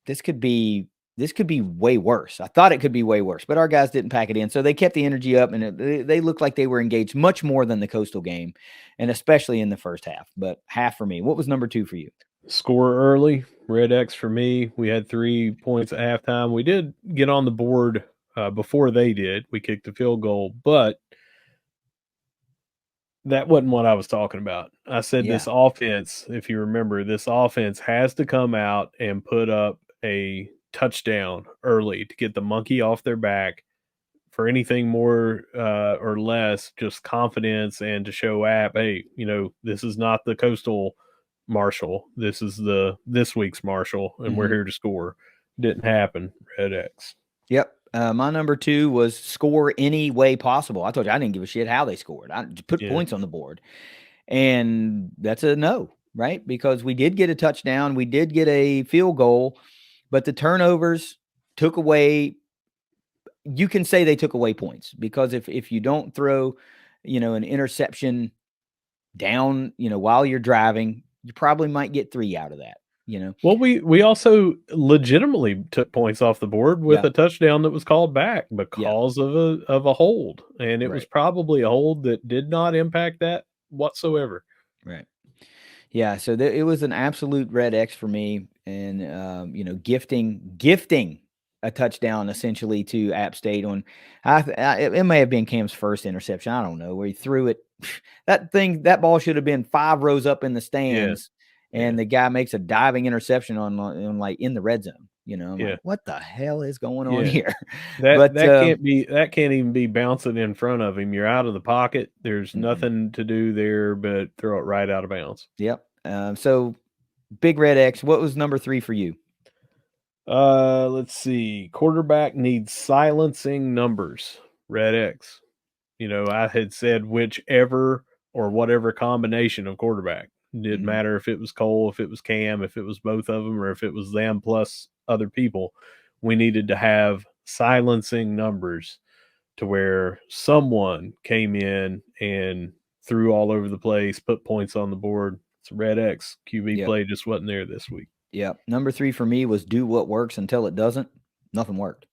this could be way worse. I thought it could be way worse, but our guys didn't pack it in. So they kept the energy up, and they looked like they were engaged much more than the Coastal game, and especially in the first half. But half for me. What was number 2 for you? Score early, red X for me. We had 3 points at halftime. We did get on the board before they did. We kicked the field goal, but that wasn't what I was talking about. I said this offense, if you remember, this offense has to come out and put up a touchdown early to get the monkey off their back. For anything more or less, just confidence and to show App, hey, this is not the Coastal Marshall. This is this week's Marshall, and we're here to score. Didn't happen. Red X. Yep. My number 2 was score any way possible. I told you I didn't give a shit how they scored. I just put points on the board. And that's a no, right? Because we did get a touchdown. We did get a field goal, but the turnovers took away. You can say they took away points because if you don't throw, an interception down, while you're driving, you probably might get 3 out of that. Well, we also legitimately took points off the board with a touchdown that was called back because of a hold, and it was probably a hold that did not impact that whatsoever. Right. Yeah. So it was an absolute red X for me, and gifting a touchdown essentially to App State on. It may have been Cam's first interception. I don't know where he threw it. That ball should have been 5 rows up in the stands. And the guy makes a diving interception on like in the red zone. I'm like, what the hell is going on here? That can't even be bouncing in front of him. You're out of the pocket. There's nothing to do there but throw it right out of bounds. Yep. So big red X. What was number 3 for you? Let's see. Quarterback needs silencing numbers. Red X. I had said whichever or whatever combination of quarterback. Didn't matter if it was Cole, if it was Cam, if it was both of them, or if it was them plus other people. We needed to have silencing numbers to where someone came in and threw all over the place, put points on the board. It's a red X. QB play just wasn't there this week. Yeah. Number 3 for me was do what works until it doesn't. Nothing worked.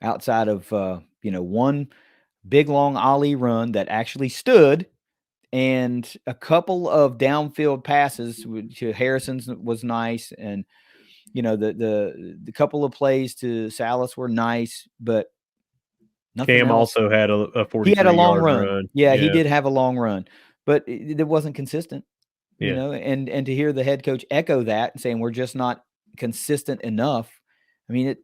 Outside of, one big long ollie run that actually stood and a couple of downfield passes to Harrison's was nice. And, the couple of plays to Salas were nice, but nothing Cam else. also had a 43-yard He had a long run. Yeah, he did have a long run, but it wasn't consistent, and to hear the head coach echo that and saying we're just not consistent enough. I mean,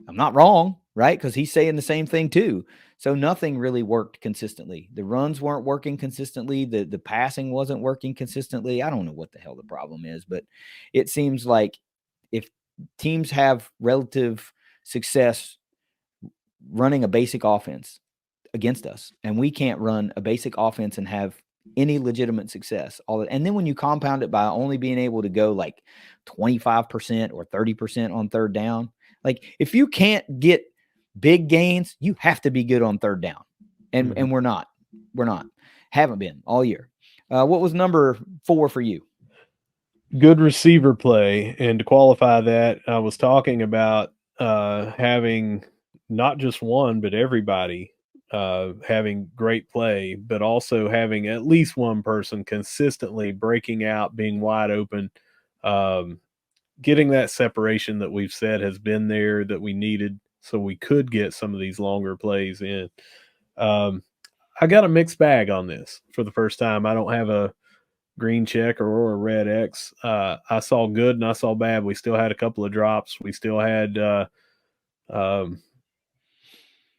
I'm not wrong, right? Because he's saying the same thing too. So nothing really worked consistently. The runs weren't working consistently. The passing wasn't working consistently. I don't know what the hell the problem is, but it seems like if teams have relative success running a basic offense against us, and we can't run a basic offense and have any legitimate success. And then when you compound it by only being able to go like 25% or 30% on third down, like if you can't get big gains, you have to be good on third down. And we're not. Haven't been all year. What was number 4 for you? Good receiver play. And to qualify that, I was talking about having not just one, but everybody having great play, but also having at least one person consistently breaking out, being wide open, getting that separation that we've said has been there that we needed so we could get some of these longer plays in. I got a mixed bag on this for the first time. I don't have a green check or a red X. I saw good and I saw bad. We still had a couple of drops. We still had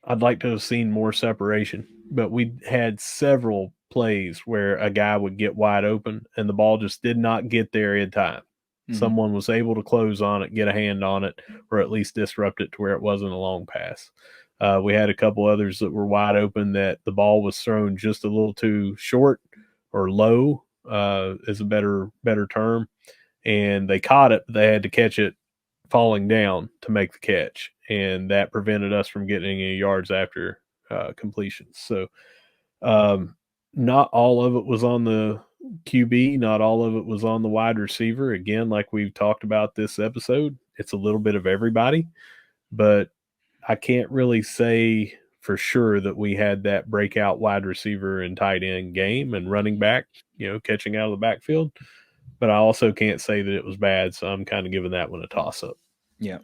I'd like to have seen more separation, but we had several plays where a guy would get wide open and the ball just did not get there in time. Someone was able to close on it, get a hand on it, or at least disrupt it to where it wasn't a long pass. We had a couple others that were wide open that the ball was thrown just a little too short or low, is a better term, and they caught it, but they had to catch it falling down to make the catch, and that prevented us from getting any yards after completion. So not all of it was on the QB, not all of it was on the wide receiver. Again, like we've talked about this episode, it's a little bit of everybody, but I can't really say for sure that we had that breakout wide receiver and tight end game and running back, catching out of the backfield. But I also can't say that it was bad, so I'm kind of giving that one a toss-up. Yeah.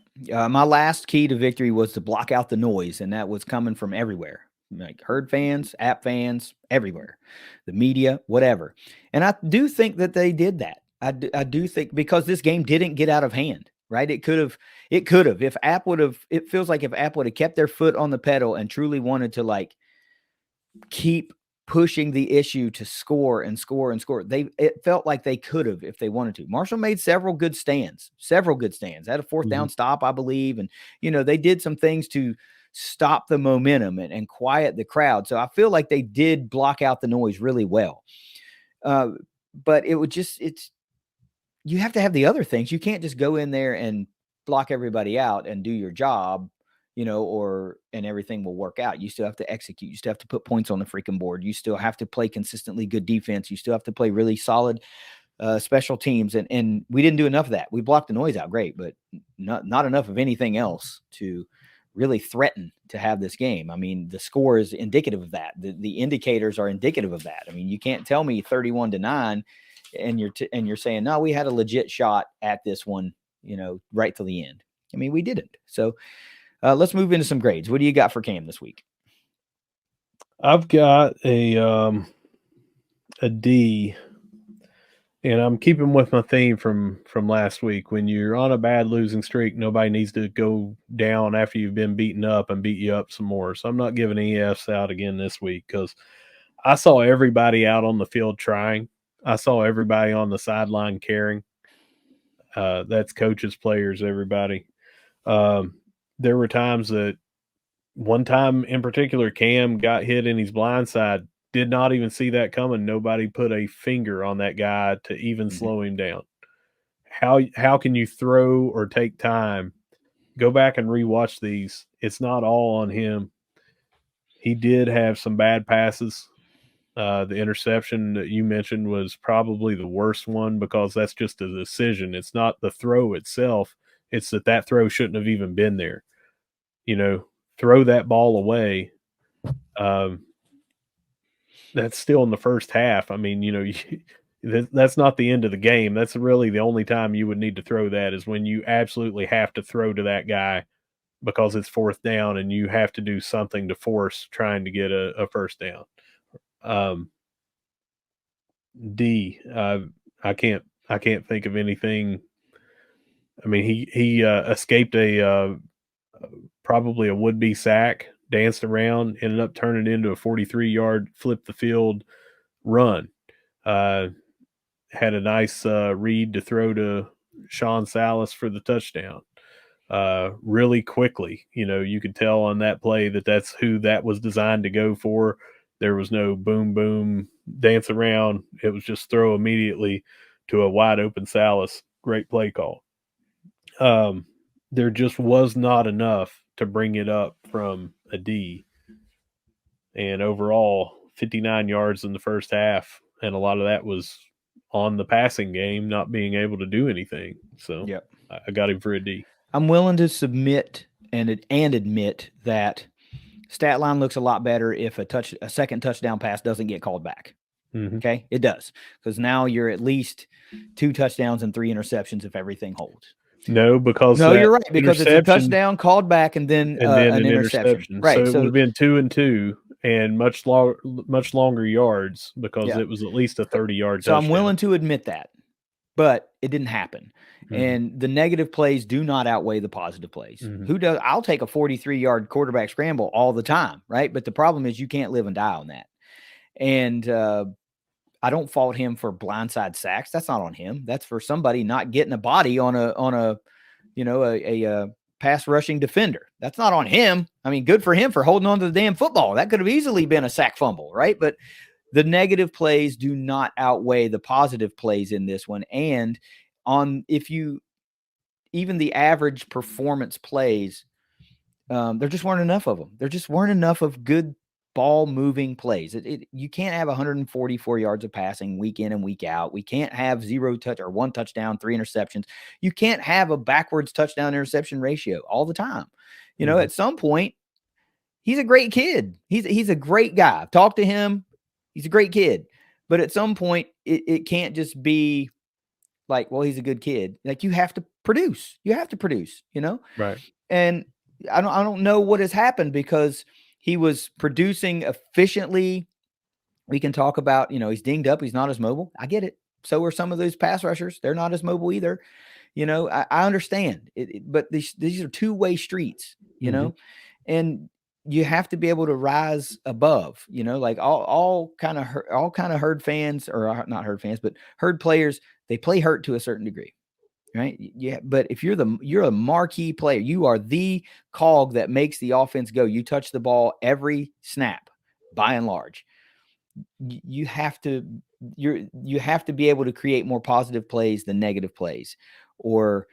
My last key to victory was to block out the noise, and that was coming from everywhere, like herd fans, app fans, everywhere, the media, whatever. And I do think that they did that. I do think because this game didn't get out of hand, right? It could have. If App would have, it feels like if App would have kept their foot on the pedal and truly wanted to like keep pushing the issue to score and score and score. It felt like they could have if they wanted to. Marshall made several good stands. Had a fourth down stop, I believe. And, they did some things to stop the momentum and quiet the crowd. So I feel like they did block out the noise really well. But it would you have to have the other things. You can't just go in there and block everybody out and do your job, and everything will work out. You still have to execute. You still have to put points on the freaking board. You still have to play consistently good defense. You still have to play really solid special teams. And we didn't do enough of that. We blocked the noise out great, but not enough of anything else to really threaten to have this game. I mean, the score is indicative of that. The indicators are indicative of that. I mean, you can't tell me 31-9 and you're saying, no, we had a legit shot at this one, right till the end. I mean, we didn't. So, let's move into some grades. What do you got for Cam this week? I've got a D, and I'm keeping with my theme from last week. When you're on a bad losing streak, nobody needs to go down after you've been beaten up and beat you up some more. So I'm not giving any Fs out again this week because I saw everybody out on the field trying. I saw everybody on the sideline caring. That's coaches, players, everybody. There were times that one time in particular, Cam got hit in his blind side, did not even see that coming. Nobody put a finger on that guy to even slow him down. How can you throw or take time? Go back and rewatch these. It's not all on him. He did have some bad passes. The interception that you mentioned was probably the worst one because that's just a decision. It's not the throw itself. It's that throw shouldn't have even been there. Throw that ball away. That's still in the first half. I mean, that's not the end of the game. That's really the only time you would need to throw that is when you absolutely have to throw to that guy because it's fourth down and you have to do something to force trying to get a first down. D. I can't think of anything. I mean, he escaped probably a would-be sack, danced around, ended up turning into a 43-yard flip the field run. Had a nice read to throw to Sean Salas for the touchdown. Really quickly, you could tell on that play that that's who that was designed to go for. There was no boom, boom, dance around. It was just throw immediately to a wide open Salas. Great play call. There just was not enough to bring it up from a D. And overall, 59 yards in the first half. And a lot of that was on the passing game, not being able to do anything. So Yep. I got him for a D. I'm willing to submit and admit that stat line looks a lot better if a second touchdown pass doesn't get called back. Mm-hmm. Okay, it does, because now you're at least 2 touchdowns and 3 interceptions if everything holds. No, because you're right, because it's a touchdown called back and then an interception. Right, So it would have been 2 and 2 and much longer yards because it was at least a 30-yard touchdown. So I'm willing to admit that, but it didn't happen. Mm-hmm. And the negative plays do not outweigh the positive plays. Mm-hmm. I'll take a 43-yard quarterback scramble all the time, right? But the problem is you can't live and die on that. And I don't fault him for blindside sacks. That's not on him. That's for somebody not getting a body on a pass rushing defender. That's not on him. I mean, good for him for holding on to the damn football. That could have easily been a sack fumble, right? But the negative plays do not outweigh the positive plays in this one. And even the average performance plays, there just weren't enough of them. There just weren't enough of good ball moving plays. You can't have 144 yards of passing week in and week out. We can't have 0 touch or 1 touchdown, 3 interceptions. You can't have a backwards touchdown interception ratio all the time. At some point, he's a great kid. He's a great guy. Talk to him. He's a great kid. But at some point, it can't just be like, well, he's a good kid. Like, you have to produce. Right. And I don't know what has happened, because he was producing efficiently. We can talk about, he's dinged up. He's not as mobile. I get it. So are some of those pass rushers. They're not as mobile either. I understand it, but these are two-way streets, and you have to be able to rise above, like all kind of herd fans, or not herd fans, but herd players, they play hurt to a certain degree. Right. Yeah. But if you're a marquee player, you are the cog that makes the offense go. You touch the ball every snap, by and large. You have to be able to create more positive plays than negative plays, or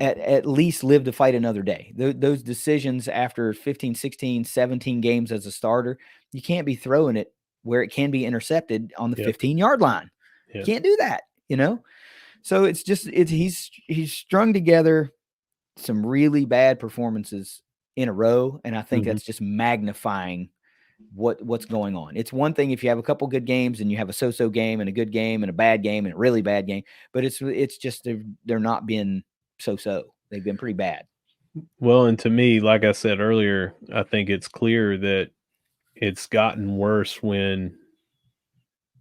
at least live to fight another day. Those decisions after 15, 16, 17 games as a starter, you can't be throwing it where it can be intercepted on the 15-yard line. You can't do that, So it's just he's strung together some really bad performances in a row, and I think that's just magnifying what's going on. It's one thing if you have a couple good games and you have a so-so game and a good game and a bad game and a really bad game, but it's just they're not been so-so. They've been pretty bad. Well, and to me, like I said earlier, I think it's clear that it's gotten worse when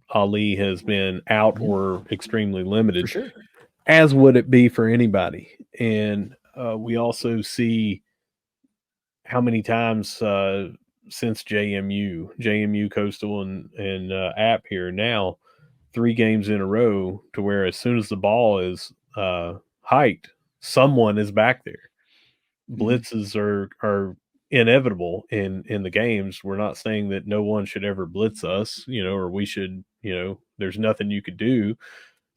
Ali has been out or extremely limited, for sure, as would it be for anybody. And we also see how many times since JMU Coastal and App here now, 3 games in a row, to where as soon as the ball is hiked, someone is back there. Blitzes are inevitable in the games. We're not saying that no one should ever blitz us, or we should, there's nothing you could do.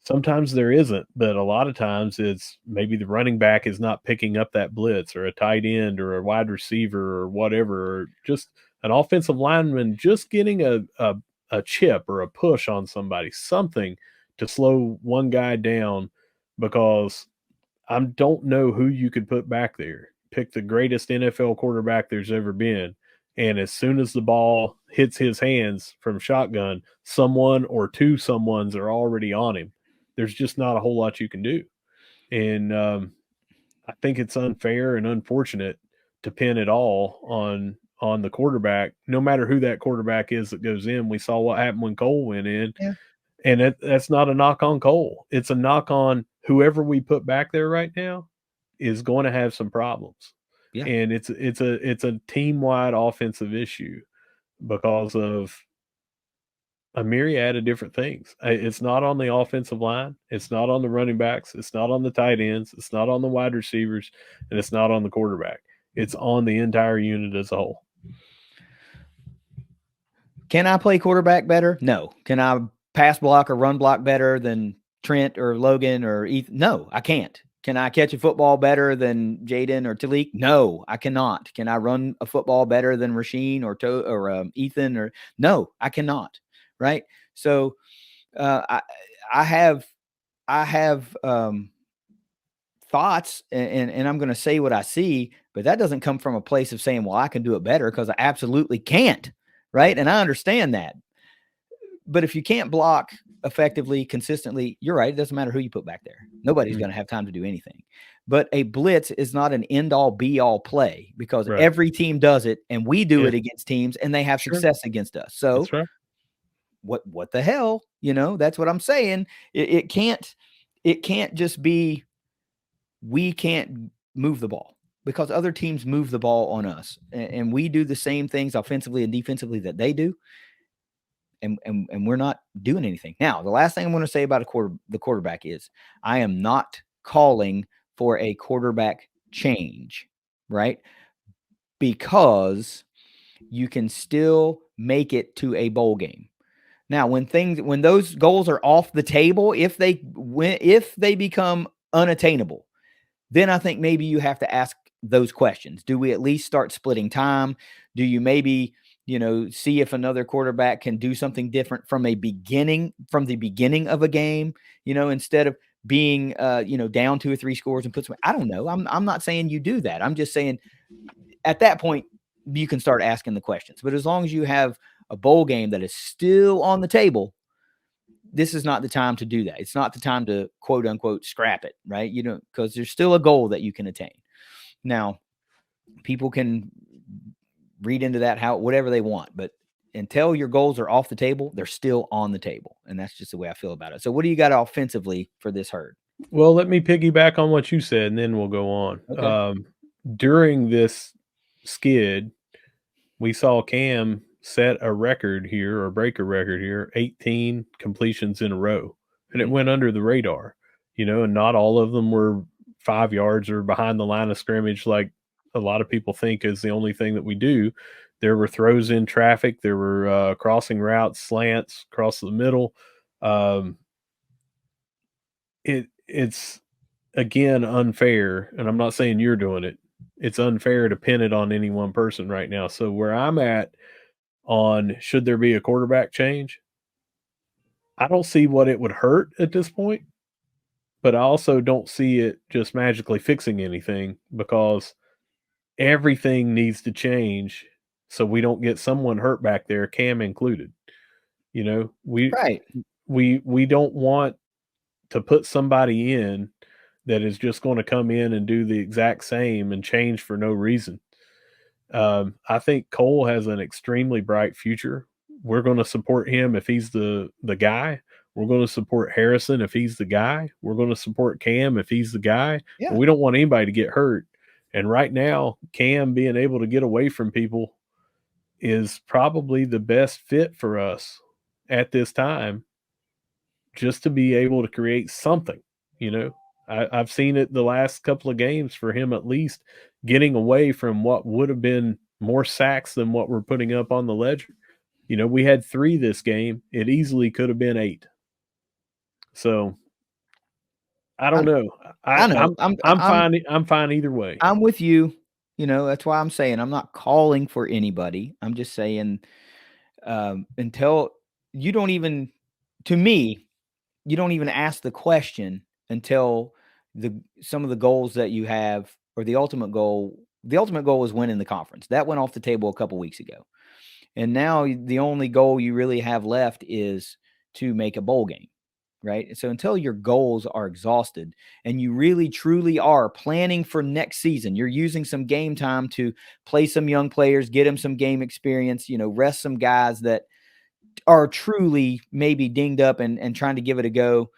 Sometimes there isn't, but a lot of times it's maybe the running back is not picking up that blitz, or a tight end or a wide receiver or whatever, or just an offensive lineman just getting a chip or a push on somebody, something to slow one guy down, because I don't know who you could put back there. Pick the greatest NFL quarterback there's ever been, and as soon as the ball hits his hands from shotgun, someone or 2 someones are already on him. There's just not a whole lot you can do. And I think it's unfair and unfortunate to pin it all on the quarterback, no matter who that quarterback is that goes in. We saw what happened when Cole went in. Yeah. And that's not a knock on Cole. It's a knock on whoever we put back there right now is going to have some problems. Yeah. And it's a team-wide offensive issue because of a myriad of different things. It's not on the offensive line. It's not on the running backs. It's not on the tight ends. It's not on the wide receivers. And it's not on the quarterback. It's on the entire unit as a whole. Can I play quarterback better? No. Can I pass block or run block better than Trent or Logan or Ethan? No, I can't. Can I catch a football better than Jaden or Talik? No, I cannot. Can I run a football better than Rasheen or Ethan? Or no, I cannot. Right. So uh, I have thoughts, and I'm going to say what I see, but that doesn't come from a place of saying, well, I can do it better, because I absolutely can't. Right. And I understand that. But if you can't block effectively, consistently, you're right. It doesn't matter who you put back there. Nobody's going to have time to do anything. But a blitz is not an end all be all play, because Right. every team does it, and we do Yeah. it against teams, and they have Sure. success against us. So That's right. what the hell? That's what I'm saying. It can't just be we can't move the ball, because other teams move the ball on us, and we do the same things offensively and defensively that they do. And we're not doing anything. Now, the last thing I'm going to say about the quarterback is I am not calling for a quarterback change, right? Because you can still make it to a bowl game. Now, when those goals are off the table, if they become unattainable, then I think maybe you have to ask those questions. Do we at least start splitting time? Do you maybe, see if another quarterback can do something different from the beginning of a game, instead of being, down 2 or 3 scores and put some, I don't know. I'm not saying you do that. I'm just saying at that point, you can start asking the questions. But as long as you have a bowl game that is still on the table, this is not the time to do that. It's not the time to quote unquote scrap it, right? Because there's still a goal that you can attain. Now, people can read into that whatever they want, but until your goals are off the table, they're still on the table. And that's just the way I feel about it. So what do you got offensively for this herd? Well, let me piggyback on what you said, and then we'll go on. Okay. During this skid, we saw Cam set a record here, or break a record here, 18 completions in a row, and it went under the radar, and not all of them were 5 yards or behind the line of scrimmage like a lot of people think is the only thing that we do. There were throws in traffic, there were crossing routes, slants across the middle. It's again unfair, and I'm not saying you're doing it. It's unfair to pin it on any one person right now. So where I'm at on should there be a quarterback change, I don't see what it would hurt at this point, but I also don't see it just magically fixing anything, because everything needs to change so we don't get someone hurt back there, Cam included. We Right. we don't want to put somebody in that is just going to come in and do the exact same and change for no reason. I think Cole has an extremely bright future. We're going to support him if he's the guy. We're going to support Harrison if he's the guy. We're going to support Cam if he's the guy. Yeah. But we don't want anybody to get hurt. And right now, Cam being able to get away from people is probably the best fit for us at this time, just to be able to create something. I've seen it the last couple of games for him, at least getting away from what would have been more sacks than what we're putting up on the ledger. We had 3 this game. It easily could have been 8. So I don't know. I know. I'm fine. I'm fine either way. I'm with you. That's why I'm saying I'm not calling for anybody. I'm just saying, until you don't even, to me, you don't even ask the question until some of the goals that you have, or the ultimate goal. The ultimate goal is winning the conference. That went off the table a couple weeks ago. And now the only goal you really have left is to make a bowl game, right? So until your goals are exhausted and you really truly are planning for next season, you're using some game time to play some young players, get them some game experience, rest some guys that are truly maybe dinged up and trying to give it a go,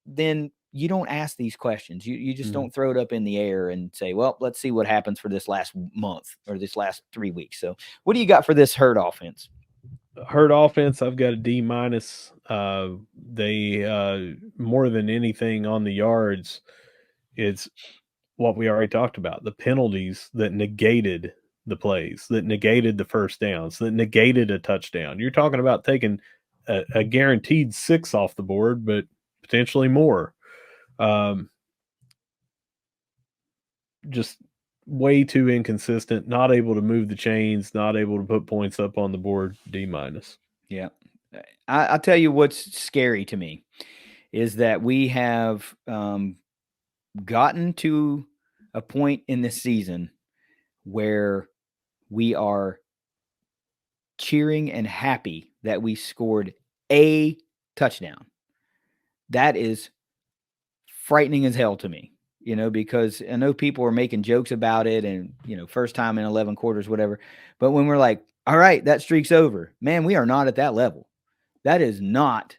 then you don't ask these questions. You just don't throw it up in the air and say, well, let's see what happens for this last month or this last 3 weeks. So what do you got for this herd offense? Herd offense, I've got a D minus. They more than anything on the yards, it's what we already talked about, the penalties that negated the plays, that negated the first downs, that negated a touchdown. You're talking about taking a guaranteed 6 off the board, but potentially more. Just way too inconsistent, not able to move the chains, not able to put points up on the board. D-. Yeah. I'll tell you what's scary to me is that we have gotten to a point in this season where we are cheering and happy that we scored a touchdown. That is frightening as hell to me, because I know people are making jokes about it and, first time in 11 quarters, whatever. But when we're like, all right, that streak's over, man, we are not at that level. That is not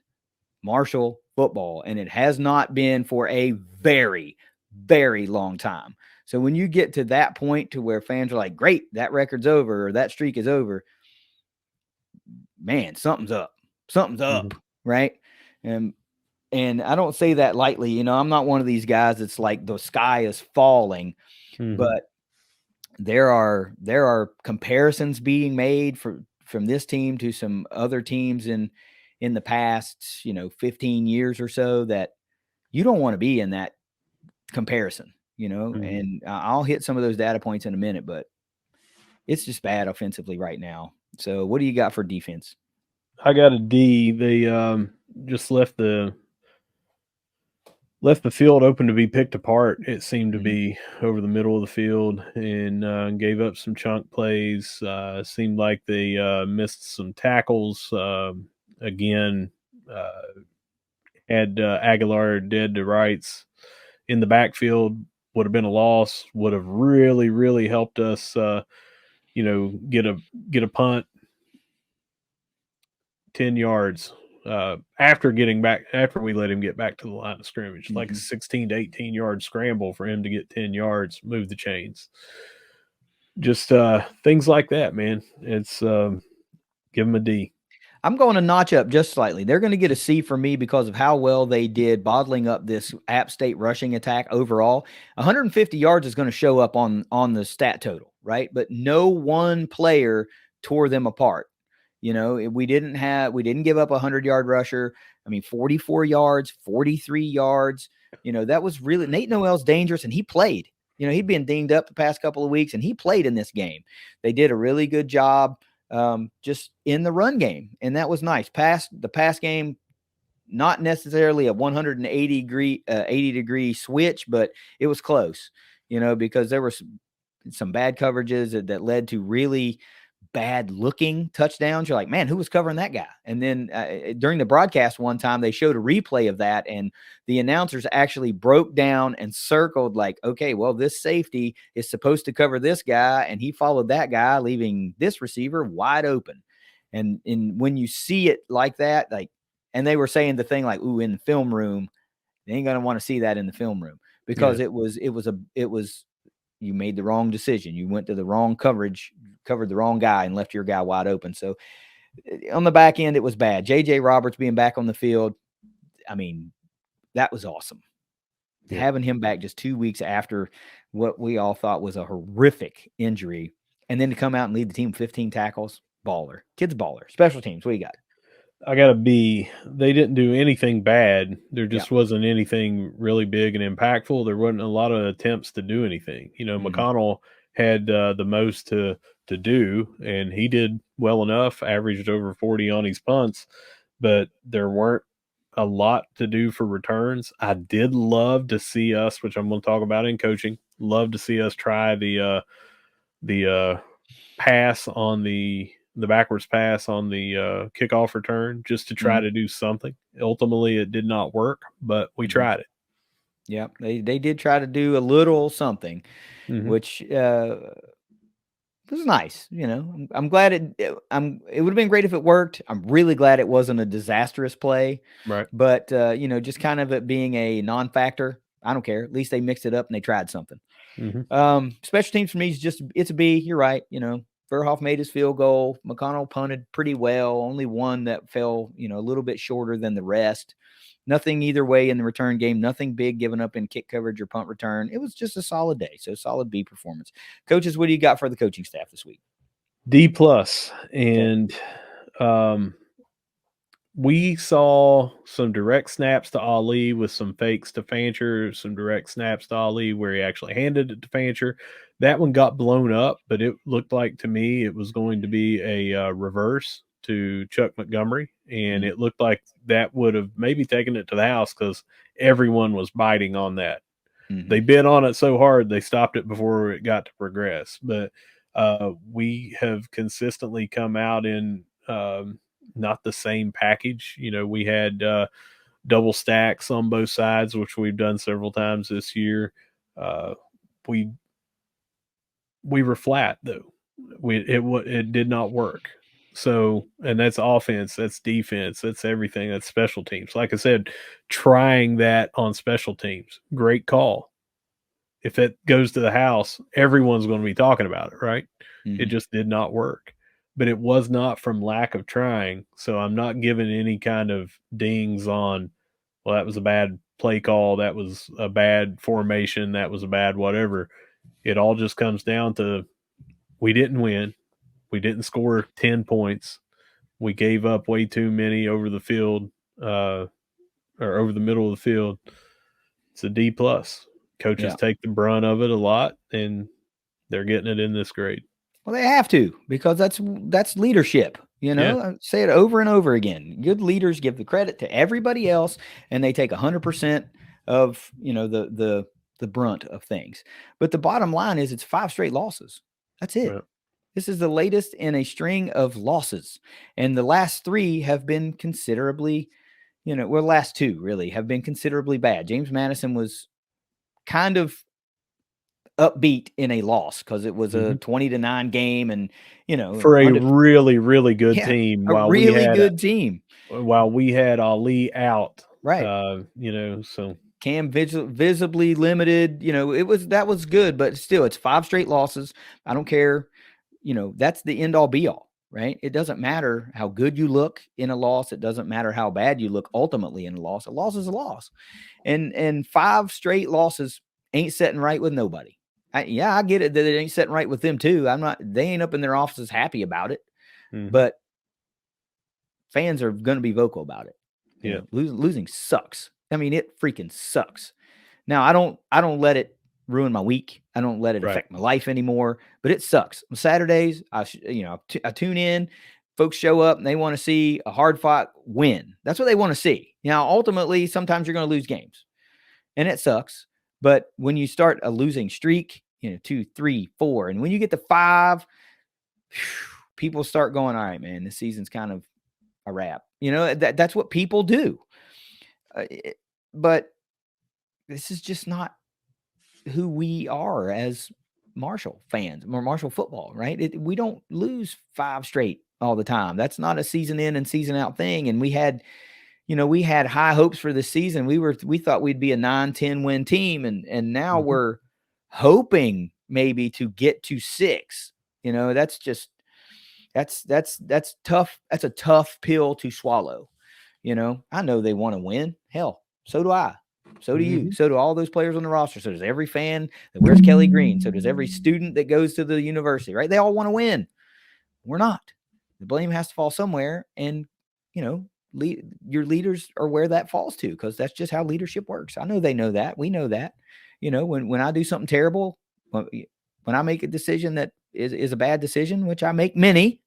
Marshall football. And it has not been for a very, very long time. So when you get to that point to where fans are like, great, that record's over or that streak is over, man, something's up. Something's up, right? And I don't say that lightly. I'm not one of these guys that's like the sky is falling, but there are comparisons being made from this team to some other teams in the past, 15 years or so that you don't want to be in that comparison, and I'll hit some of those data points in a minute, but it's just bad offensively right now. So what do you got for defense? I got a D. They just left the field open to be picked apart. It seemed to be over the middle of the field, and gave up some chunk plays. Seemed like they missed some tackles. Again, had Aguilar dead to rights in the backfield. Would have been a loss. Would have really, really helped us, get a punt 10 yards after we let him get back to the line of scrimmage, like a 16 to 18 yard scramble for him to get 10 yards, move the chains. Just things like that, man. It's give him a D. I'm going to notch up just slightly. They're going to get a C for me because of how well they did bottling up this App State rushing attack overall. 150 yards is going to show up on the stat total, right? But no one player tore them apart. We didn't give up a 100-yard rusher. 44 yards, 43 yards. That was really Nate Noel's dangerous, and he played. He'd been dinged up the past couple of weeks, and he played in this game. They did a really good job just in the run game, and that was nice. The pass game, not necessarily a 80 degree switch, but it was close. Because there were some bad coverages that led to really bad looking touchdowns. You're like, man, who was covering that guy? And then during the broadcast one time, they showed a replay of that, and the announcers actually broke down and circled like, okay, well, this safety is supposed to cover this guy, and he followed that guy, leaving this receiver wide open. And when you see it like that, and they were saying the thing like, ooh, in the film room, they ain't gonna want to see that in the film room because it was you made the wrong decision. You went to the wrong coverage, covered the wrong guy, and left your guy wide open. So on the back end, it was bad. J.J. Roberts being back on the field, that was awesome. Yeah. Having him back just 2 weeks after what we all thought was a horrific injury, and then to come out and lead the team 15 tackles, baller. Kid's baller. Special teams, what do you got? I got a B. They didn't do anything bad. There just wasn't anything really big and impactful. There wasn't a lot of attempts to do anything. McConnell had the most to do, and he did well enough, averaged over 40 on his punts, but there weren't a lot to do for returns. I did love to see us, which I'm going to talk about in coaching, love to see us try the pass on the backwards pass on the kickoff return just to try to do something. Ultimately, it did not work, but we tried it. Yeah, they did try to do a little something, which was nice. I'm glad it would have been great if it worked. I'm really glad it wasn't a disastrous play. Right. But, just kind of it being a non-factor, I don't care. At least they mixed it up and they tried something. Special teams for me is it's a B. You're right. Verhoff made his field goal. McConnell punted pretty well. Only one that fell, a little bit shorter than the rest. Nothing either way in the return game. Nothing big given up in kick coverage or punt return. It was just a solid day. So solid B performance. Coaches, what do you got for the coaching staff this week? D plus, and we saw some direct snaps to Ali with some fakes to Fancher, some direct snaps to Ali where he actually handed it to Fancher. That one got blown up, but it looked like to me it was going to be a reverse to Chuck Montgomery, and it looked like that would have maybe taken it to the house because everyone was biting on that. They bit on it so hard they stopped it before it got to progress. But we have consistently come out in not the same package. We had double stacks on both sides, which we've done several times this year. We were flat though. It did not work. So, and that's offense, that's defense, that's everything, that's special teams. Like I said, trying that on special teams, great call. If it goes to the house, everyone's going to be talking about it, right? It just did not work. But it was not from lack of trying. So I'm not giving any kind of dings on, well, that was a bad play call, that was a bad formation, that was a bad whatever. It all just comes down to we didn't win. We didn't score 10 points. We gave up way too many over the field, or over the middle of the field. It's a D plus. Coaches take the brunt of it a lot, and they're getting it in this grade. Well, they have to, because that's leadership. I say it over and over again. Good leaders give the credit to everybody else, and they take 100% of the brunt of things. But the bottom line is, it's 5 straight losses. That's it. Right. This is the latest in a string of losses, and the last 3 have been considerably, last 2 really have been considerably bad. James Madison was kind of upbeat in a loss because it was a 20-9 game, and for a really, really good team, while we had Ali out, right? So Cam visibly limited. That was good, but still, it's 5 straight losses. I don't care. That's the end all be all, right? It doesn't matter how good you look in a loss. It doesn't matter how bad you look ultimately in a loss. A loss is a loss, and 5 straight losses ain't setting right with nobody. I get it that it ain't setting right with them too. They ain't up in their offices happy about it, but fans are going to be vocal about it. Losing sucks. I mean, it freaking sucks. Now, I don't let it ruin my week. I don't let it affect my life anymore, but it sucks. On Saturdays, I tune in, folks show up and they want to see a hard fought win. That's what they want to see. Now, ultimately, sometimes you're going to lose games, and it sucks. But when you start a losing streak, 2, 3, 4, and when you get to 5, people start going, all right, man, this season's kind of a wrap. That's what people do. But this is just not who we are as Marshall fans or Marshall football, right? We don't lose 5 straight all the time. That's not a season in and season out thing. And we had high hopes for this season. We thought we'd be a 9-10 win team, and now we're hoping maybe to get to 6. That's tough. That's a tough pill to swallow. I know they want to win. Hell, so do I. So do you. So do all those players on the roster. So does every fan that wears Kelly green. So does every student that goes to the university, right? They all want to win. We're not. The blame has to fall somewhere, and your leaders are where that falls to, because that's just how leadership works. I know they know that. We know that. When I do something terrible, when I make a decision that is a bad decision, which I make many,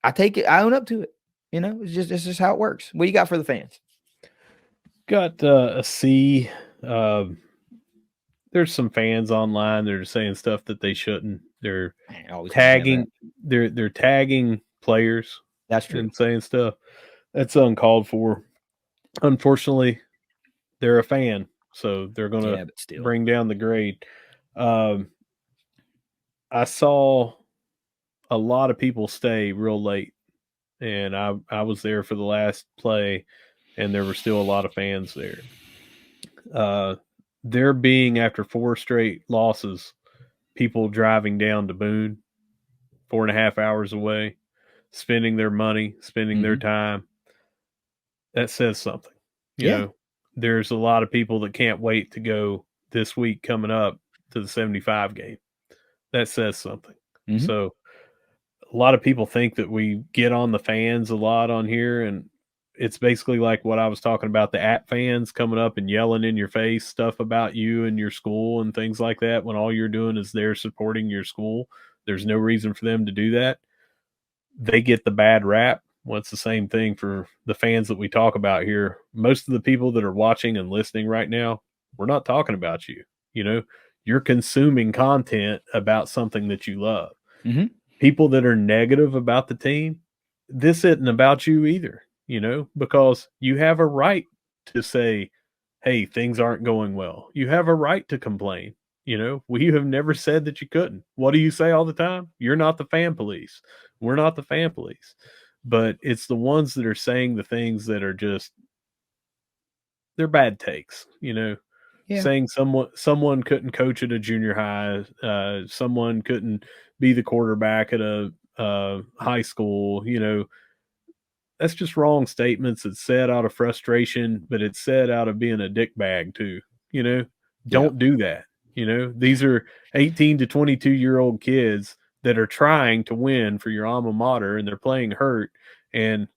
I take it. I own up to it. It's just how it works. What do you got for the fans? Got a C. There's some fans online that are saying stuff that they shouldn't. They're tagging. They're tagging players. That's true. And saying stuff that's uncalled for. Unfortunately, they're a fan, so they're going to bring down the grade. I saw a lot of people stay real late, and I was there for the last play, and there were still a lot of fans there. There being, after 4 straight losses, people driving down to Boone, 4.5 hours away, spending their money, spending their time. That says something. You know, there's a lot of people that can't wait to go this week coming up to the 75 game. That says something. Mm-hmm. So a lot of people think that we get on the fans a lot on here, and it's basically like what I was talking about, the app fans coming up and yelling in your face stuff about you and your school and things like that, when all you're doing is they're supporting your school. There's no reason for them to do that. They get the bad rap. Well, it's the same thing for the fans that we talk about here. Most of the people that are watching and listening right now, we're not talking about you. You know, you're consuming content about something that you love. Mm-hmm. People that are negative about the team, this isn't about you either, you know, because you have a right to say, hey, things aren't going well. You have a right to complain. You know, we have never said that you couldn't. What do you say all the time? You're not the fan police. We're not the fan police. But it's the ones that are saying the things that are just, they're bad takes, you know. Yeah. Saying someone couldn't coach at a junior high, someone couldn't be the quarterback at a high school, you know, that's just wrong statements. It's said out of frustration, but it's said out of being a dickbag too. You know, don't do that. You know, these are 18 to 22-year-old kids that are trying to win for your alma mater, and they're playing hurt. And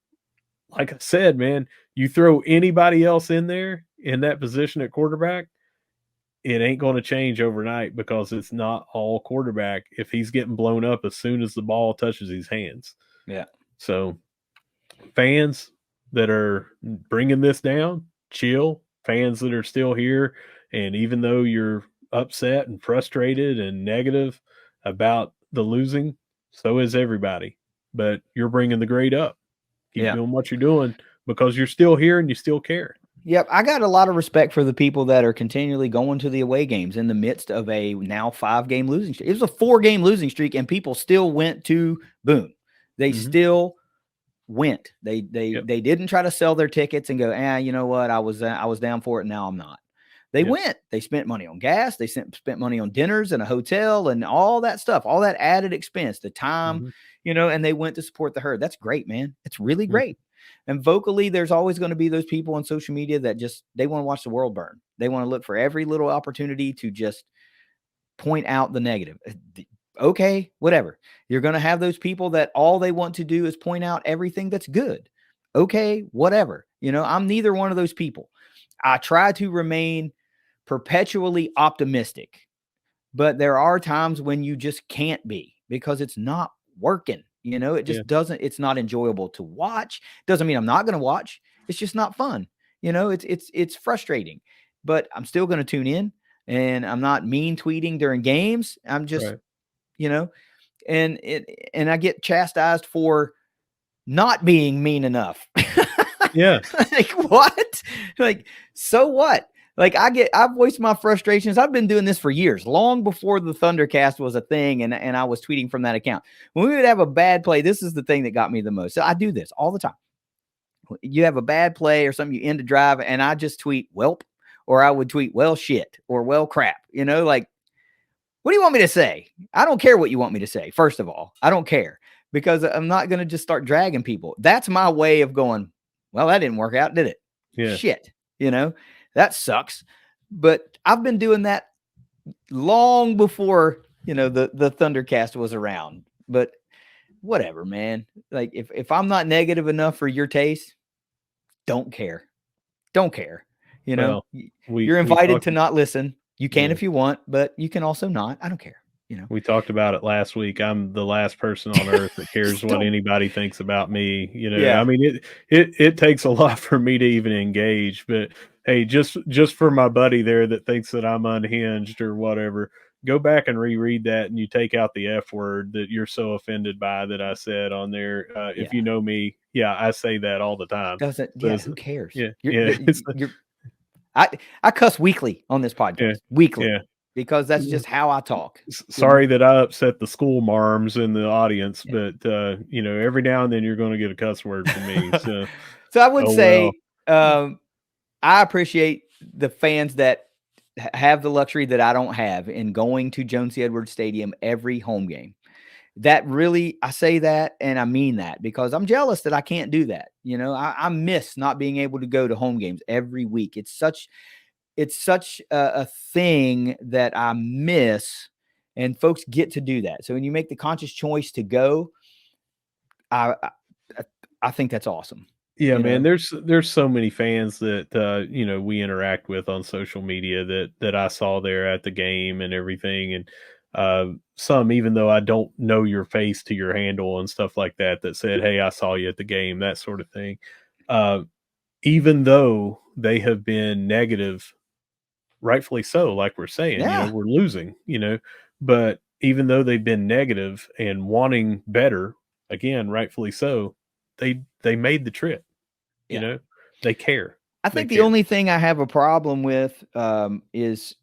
like I said, man, you throw anybody else in there in that position at quarterback, it ain't going to change overnight, because it's not all quarterback if he's getting blown up as soon as the ball touches his hands. Yeah. So fans that are bringing this down, chill. Fans that are still here, and even though you're upset and frustrated and negative about the losing, so is everybody. But you're bringing the grade up. Keep doing what you're doing, because you're still here and you still care. Yep, I got a lot of respect for the people that are continually going to the away games in the midst of a now 5-game losing streak. It was a 4-game losing streak, and people still went to Boone. They still went. They didn't try to sell their tickets and go, you know what? I was down for it. Now I'm not. They went. They spent money on gas. They spent money on dinners and a hotel and all that stuff, all that added expense, the time, you know, and they went to support the herd. That's great, man. It's really great. And vocally, there's always going to be those people on social media that just, they want to watch the world burn. They want to look for every little opportunity to just point out the negative. Okay, whatever. You're going to have those people that all they want to do is point out everything that's good. Okay, whatever. You know, I'm neither one of those people. I try to remain perpetually optimistic, but there are times when you just can't be, because it's not working. You know, it just doesn't, it's not enjoyable to watch. Doesn't mean I'm not going to watch. It's just not fun. You know, it's frustrating, but I'm still going to tune in, and I'm not mean tweeting during games. I'm just, you know, and I get chastised for not being mean enough. Like, what? Like, so what? Like, I've voiced my frustrations. I've been doing this for years, long before the ThunderCast was a thing, and I was tweeting from that account. When we would have a bad play, this is the thing that got me the most. So I do this all the time. You have a bad play or something, you end a drive, and I just tweet, welp, or I would tweet, well, shit, or well, crap. You know, like, what do you want me to say? I don't care what you want me to say. First of all, I don't care, because I'm not going to just start dragging people. That's my way of going, well, that didn't work out, did it? Shit. You know, that sucks. But I've been doing that long before, you know, the ThunderCast was around. But whatever, man. Like, if I'm not negative enough for your taste, don't care. Don't care. You know, you're invited to not listen. You can if you want, but you can also not. I don't care. You know, we talked about it last week. I'm the last person on earth that cares what anybody thinks about me. You know, I mean, it takes a lot for me to even engage, but hey, just for my buddy there that thinks that I'm unhinged or whatever, go back and reread that, and you take out the F word that you're so offended by that I said on there. If you know me, I say that all the time. Who cares? I cuss weekly on this podcast, weekly. Because that's just how I talk. Sorry that I upset the school marms in the audience, but you know, every now and then you're going to get a cuss word from me. So, I would say, I appreciate the fans that have the luxury that I don't have in going to Joan C. Edwards Stadium every home game. that really, I say that and I mean that because I'm jealous that I can't do that. I miss not being able to go to home games every week. It's such a thing that I miss, and folks get to do that. So when you make the conscious choice to go, I I, I think that's awesome. Yeah, You man. know, There's so many fans that we interact with on social media that I saw there at the game and everything, and some even though I don't know your face to your handle and stuff like that said, "Hey, I saw you at the game," that sort of thing. Uh, Even though they have been negative, rightfully so, like we're saying, yeah, we're losing, but even though they've been negative and wanting better, again, rightfully so, they made the trip. You yeah. know, they care. I They think the care. only thing I have a problem with is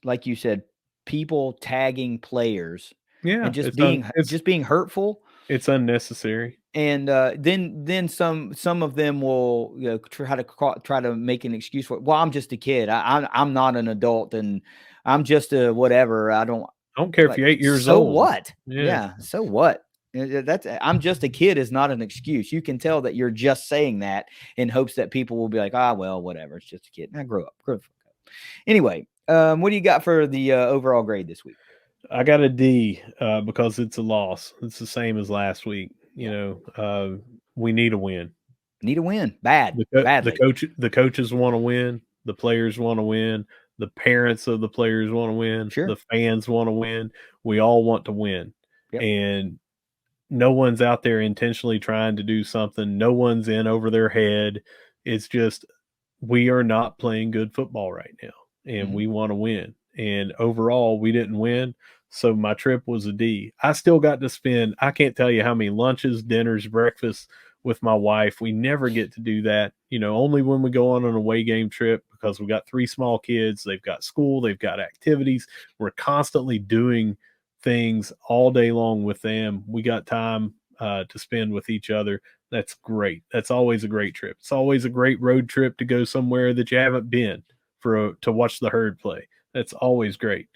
like you said, people tagging players and Yeah, just being hurtful. it's unnecessary. And then some of them will try to make an excuse for it. Well, I'm just a kid. I'm not an adult, and I'm just a whatever. I don't I don't care if like. you're 8 years So old. what? Yeah. Yeah. So what? That's I'm just a kid is not an excuse. You can tell that you're just saying that in hopes that people will be like, well, whatever. It's just a kid. Now grow up. Grow the fuck up. Anyway, what do you got for the overall grade this week? I got a D because it's a loss. It's the same as last week. Yeah. We need a win. Need a win. Bad. Badly. The coaches want to win. The players want to win. The parents of the players want to win. Sure. The fans want to win. We all want to win. Yep. And no one's out there intentionally trying to do something. No one's in over their head. It's just we are not playing good football right now, and we want to win. And overall, we didn't win. So my trip was a D. I still got to spend, I can't tell you how many lunches, dinners, breakfasts with my wife. We never get to do that, only when we go on an away game trip because we got 3 small kids. They've got school, they've got activities. We're constantly doing things all day long with them. We got time to spend with each other. That's great. That's always a great trip. It's always a great road trip to go somewhere that you haven't been to watch the herd play. That's always great.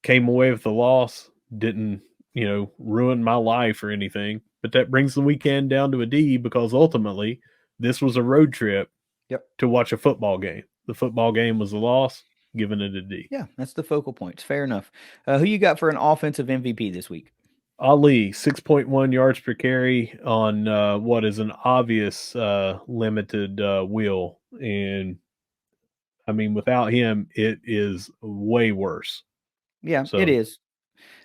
Came away with the loss, didn't, ruin my life or anything, but that brings the weekend down to a D because ultimately this was a road trip to watch a football game. The football game was a loss, giving it a D. Yeah, that's the focal points. Fair enough. Who you got for an offensive MVP this week? Ali, 6.1 yards per carry on what is an obvious limited wheel. And I mean, without him, it is way worse. Yeah, it is.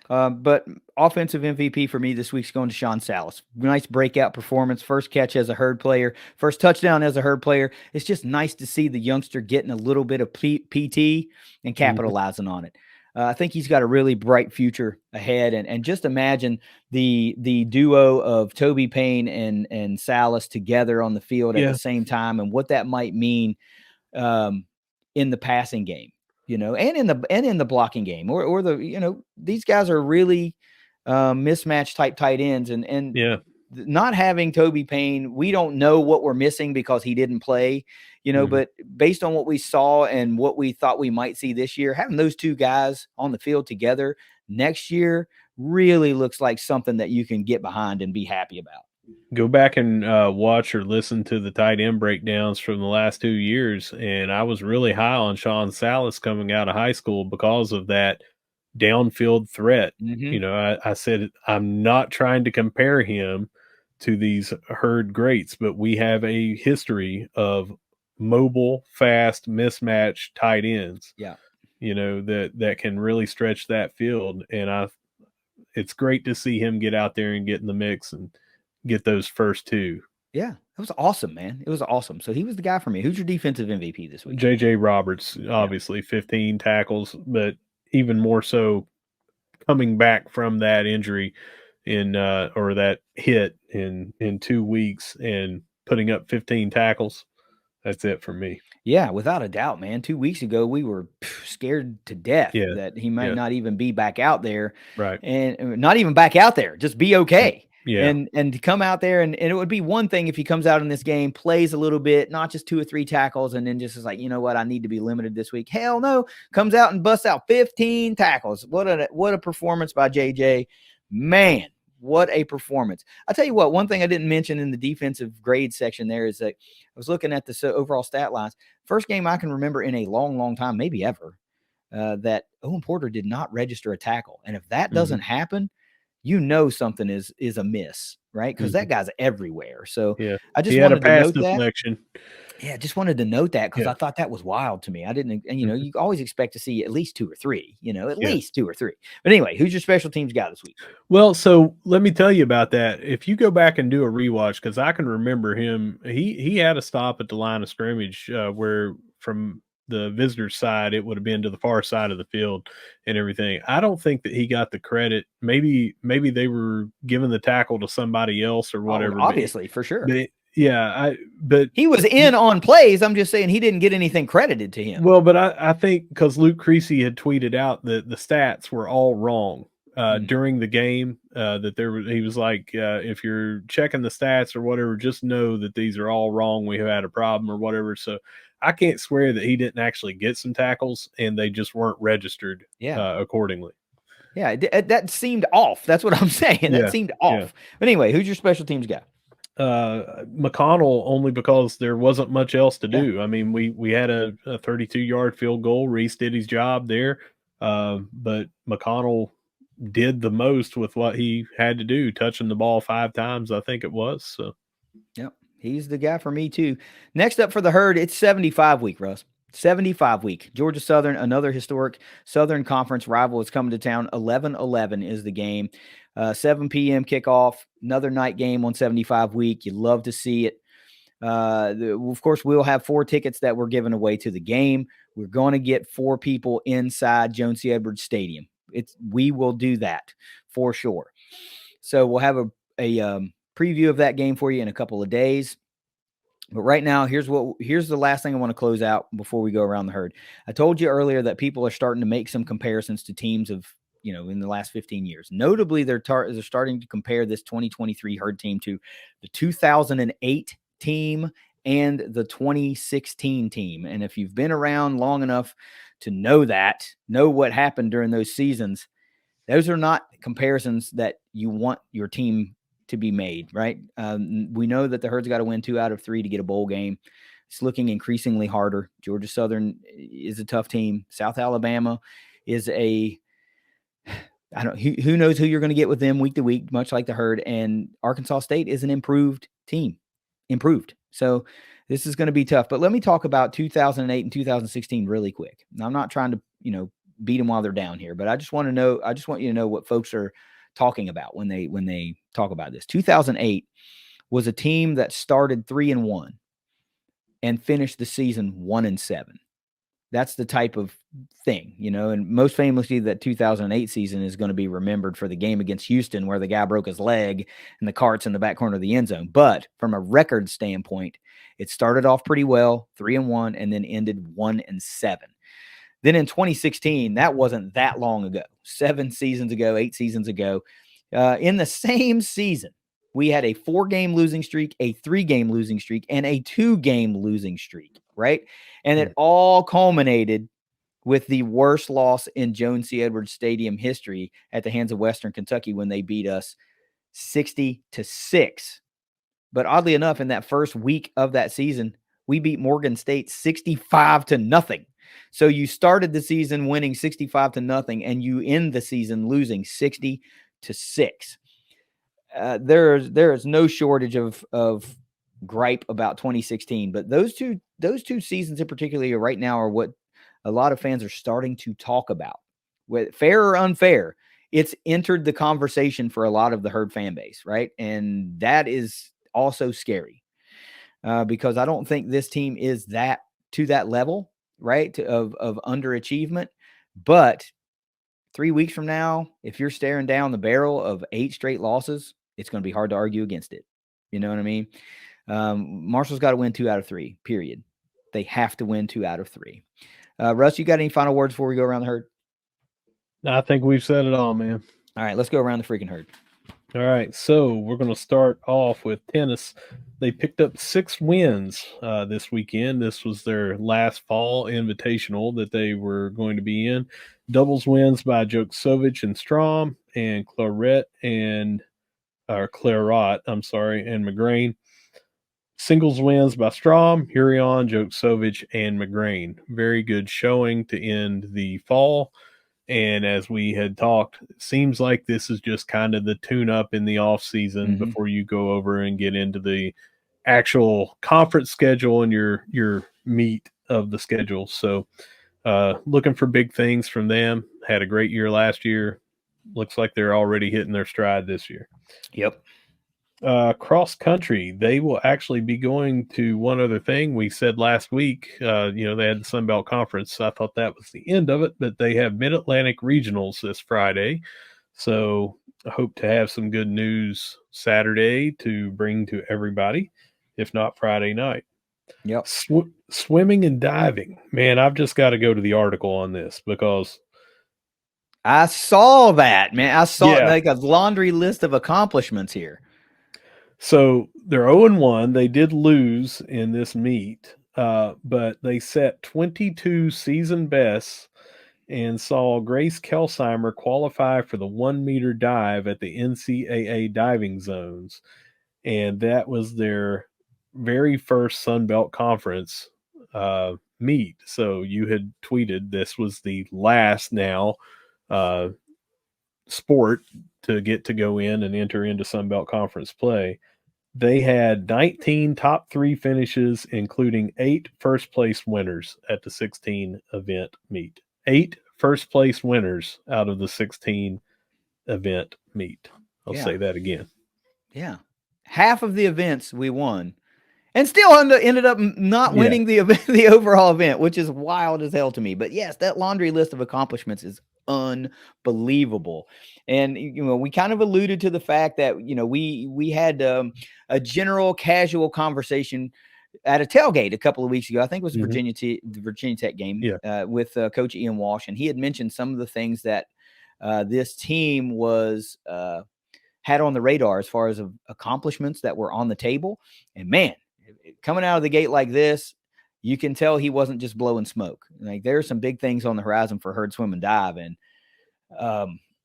But offensive MVP for me this week's going to Sean Salas. Nice breakout performance. First catch as a herd player. First touchdown as a herd player. It's just nice to see the youngster getting a little bit of PT and capitalizing on it. I think he's got a really bright future ahead. And just imagine the duo of Toby Payne and Salas together on the field at the same time and what that might mean in the passing game. And in the blocking game or the, these guys are really mismatched type tight ends and not having Toby Payne, we don't know what we're missing because he didn't play, but based on what we saw and what we thought we might see this year, having those two guys on the field together next year really looks like something that you can get behind and be happy about. Go back and watch or listen to the tight end breakdowns from the last 2 years, and I was really high on Sean Salas coming out of high school because of that downfield threat. I said I'm not trying to compare him to these herd greats, but we have a history of mobile, fast, mismatched tight ends. Yeah, that can really stretch that field, and it's great to see him get out there and get in the mix and get those first 2. Yeah, it was awesome, man. It was awesome. So he was the guy for me. Who's your defensive MVP this week? JJ Roberts, obviously 15 tackles, but even more so coming back from that injury or that hit in 2 weeks and putting up 15 tackles. That's it for me. Yeah, without a doubt, man. 2 weeks ago, we were scared to death that he might not even be back out there. Right. And not even back out there, just be okay. Yeah. And to come out there and it would be one thing if he comes out in this game, plays a little bit, not just 2 or 3 tackles, and then just is like, you know what, I need to be limited this week. Hell no, comes out and busts out 15 tackles. What a performance by JJ. Man, what a performance. I'll tell you what, one thing I didn't mention in the defensive grade section there is that I was looking at the overall stat lines. First game I can remember in a long, long time, maybe ever, that Owen Porter did not register a tackle. And if that doesn't happen, you know something is amiss, right? Because that guy's everywhere. So Yeah. I just He had a wanted to pass note that. deflection. Yeah, just wanted to note that because Yeah. I thought that was wild to me. I didn't, and you always expect to see at least 2 or 3, at Yeah. least 2 or 3. But anyway, who's your special teams guy this week? Well, so let me tell you about that. If you go back and do a rewatch, because I can remember him, he had a stop at the line of scrimmage where from the visitor's side it would have been to the far side of the field and everything. I don't think that he got the credit. Maybe they were giving the tackle to somebody else or whatever. Obviously, for sure. But he was in on plays. I'm just saying he didn't get anything credited to him. Well, but I think because Luke Creasy had tweeted out that the stats were all wrong during the game, that he was like, if you're checking the stats or whatever, just know that these are all wrong. We have had a problem or whatever. So I can't swear that he didn't actually get some tackles and they just weren't registered accordingly. Yeah, that seemed off. That's what I'm saying. That seemed off. Yeah. But anyway, who's your special teams guy? McConnell, only because there wasn't much else to do. I mean, we had a 32-yard field goal. Reese did his job there, but McConnell did the most with what he had to do, touching the ball 5 times, I think it was. So, yep, he's the guy for me too. Next up for the Herd, it's 75 week, Russ. 75 week. Georgia Southern, another historic Southern Conference rival, is coming to town. 11-11 is the game. 7 p.m. kickoff, another night game on 75 week. You love to see it. Of course, we'll have 4 tickets that we're giving away to the game. We're going to get 4 people inside Joan C. Edwards Stadium. We will do that for sure. So we'll have a preview of that game for you in a couple of days. But right now, here's the last thing I want to close out before we go around the Herd. I told you earlier that people are starting to make some comparisons to teams of, in the last 15 years. Notably, they're starting to compare this 2023 Herd team to the 2008 team and the 2016 team. And if you've been around long enough to know what happened during those seasons, those are not comparisons that you want your team to be made, right? We know that the Herd's got to win 2 out of 3 to get a bowl game. It's looking increasingly harder. Georgia Southern is a tough team. South Alabama is who knows who you're going to get with them week to week, much like the Herd. And Arkansas State is an improved team. So this is going to be tough. But let me talk about 2008 and 2016 really quick. Now, I'm not trying to, beat them while they're down here, but I just want you to know what folks are talking about when they talk about this. 2008 was a team that started 3-1 and finished the season 1-7. That's the type of thing, and most famously that 2008 season is going to be remembered for the game against Houston where the guy broke his leg and the cart's in the back corner of the end zone. But from a record standpoint, it started off pretty well, 3-1, and then ended 1-7. Then in 2016, that wasn't that long ago, 8 seasons ago, in the same season, we had a 4-game losing streak, a 3-game losing streak, and a 2-game losing streak, right? And it all culminated with the worst loss in Joan C. Edwards Stadium history at the hands of Western Kentucky when they beat us 60-6. But oddly enough, in that first week of that season, we beat Morgan State 65-0. So you started the season winning 65-0, and you end the season losing 60-6. There is no shortage of gripe about 2016, but those two seasons in particular right now are what a lot of fans are starting to talk about. Fair or unfair, it's entered the conversation for a lot of the Herd fan base, right? And that is also scary because I don't think this team is to that level, right, of underachievement. But 3 weeks from now, if you're staring down the barrel of 8 straight losses, it's going to be hard to argue against it. You know what I mean? Marshall's got to win 2 out of 3, period. They have to win 2 out of 3. Russ, you got any final words before we go around the Herd? I think we've said it all, man. All right, let's go around the freaking Herd. All right, so we're going to start off with tennis. They picked up 6 wins this weekend. This was their last fall invitational that they were going to be in. Doubles wins by Djokovic and Strom, and Claret and McGrain. Singles wins by Strom, Hurion, Joksovich, and McGrain. Very good showing to end the fall. And as we had talked, it seems like this is just kind of the tune-up in the off season before you go over and get into the actual conference schedule and your meat of the schedule. So looking for big things from them. Had a great year last year. Looks like they're already hitting their stride this year. Yep. Cross country, they will actually be going to one other thing. We said last week, they had the Sun Belt Conference. I thought that was the end of it, but they have Mid-Atlantic Regionals this Friday. So I hope to have some good news Saturday to bring to everybody, if not Friday night. Yep. Swimming and diving. Man, I've just got to go to the article on this because I saw that, man. I saw like a laundry list of accomplishments here. So they're 0-1. They did lose in this meet, but they set 22 season bests and saw Grace Kelsheimer qualify for the 1 meter dive at the NCAA diving zones. And that was their very first Sun Belt Conference meet. So you had tweeted this was the last now sport to get to go in and enter into Sun Belt Conference play. They had 19 top 3 finishes, including 8 first place winners at the 16 event meet. 8 first place winners out of the 16 event meet. I'll say that again. Yeah. Half of the events we won and still ended up not winning the overall event, which is wild as hell to me. But yes, that laundry list of accomplishments is unbelievable. And we kind of alluded to the fact that we had a general casual conversation at a tailgate a couple of weeks ago. I think it was the Virginia Tech game with Coach Ian Walsh, and he had mentioned some of the things that this team was had on the radar as far as accomplishments that were on the table. And man, coming out of the gate like this, you can tell he wasn't just blowing smoke. Like there are some big things on the horizon for Herd Swim and Dive. And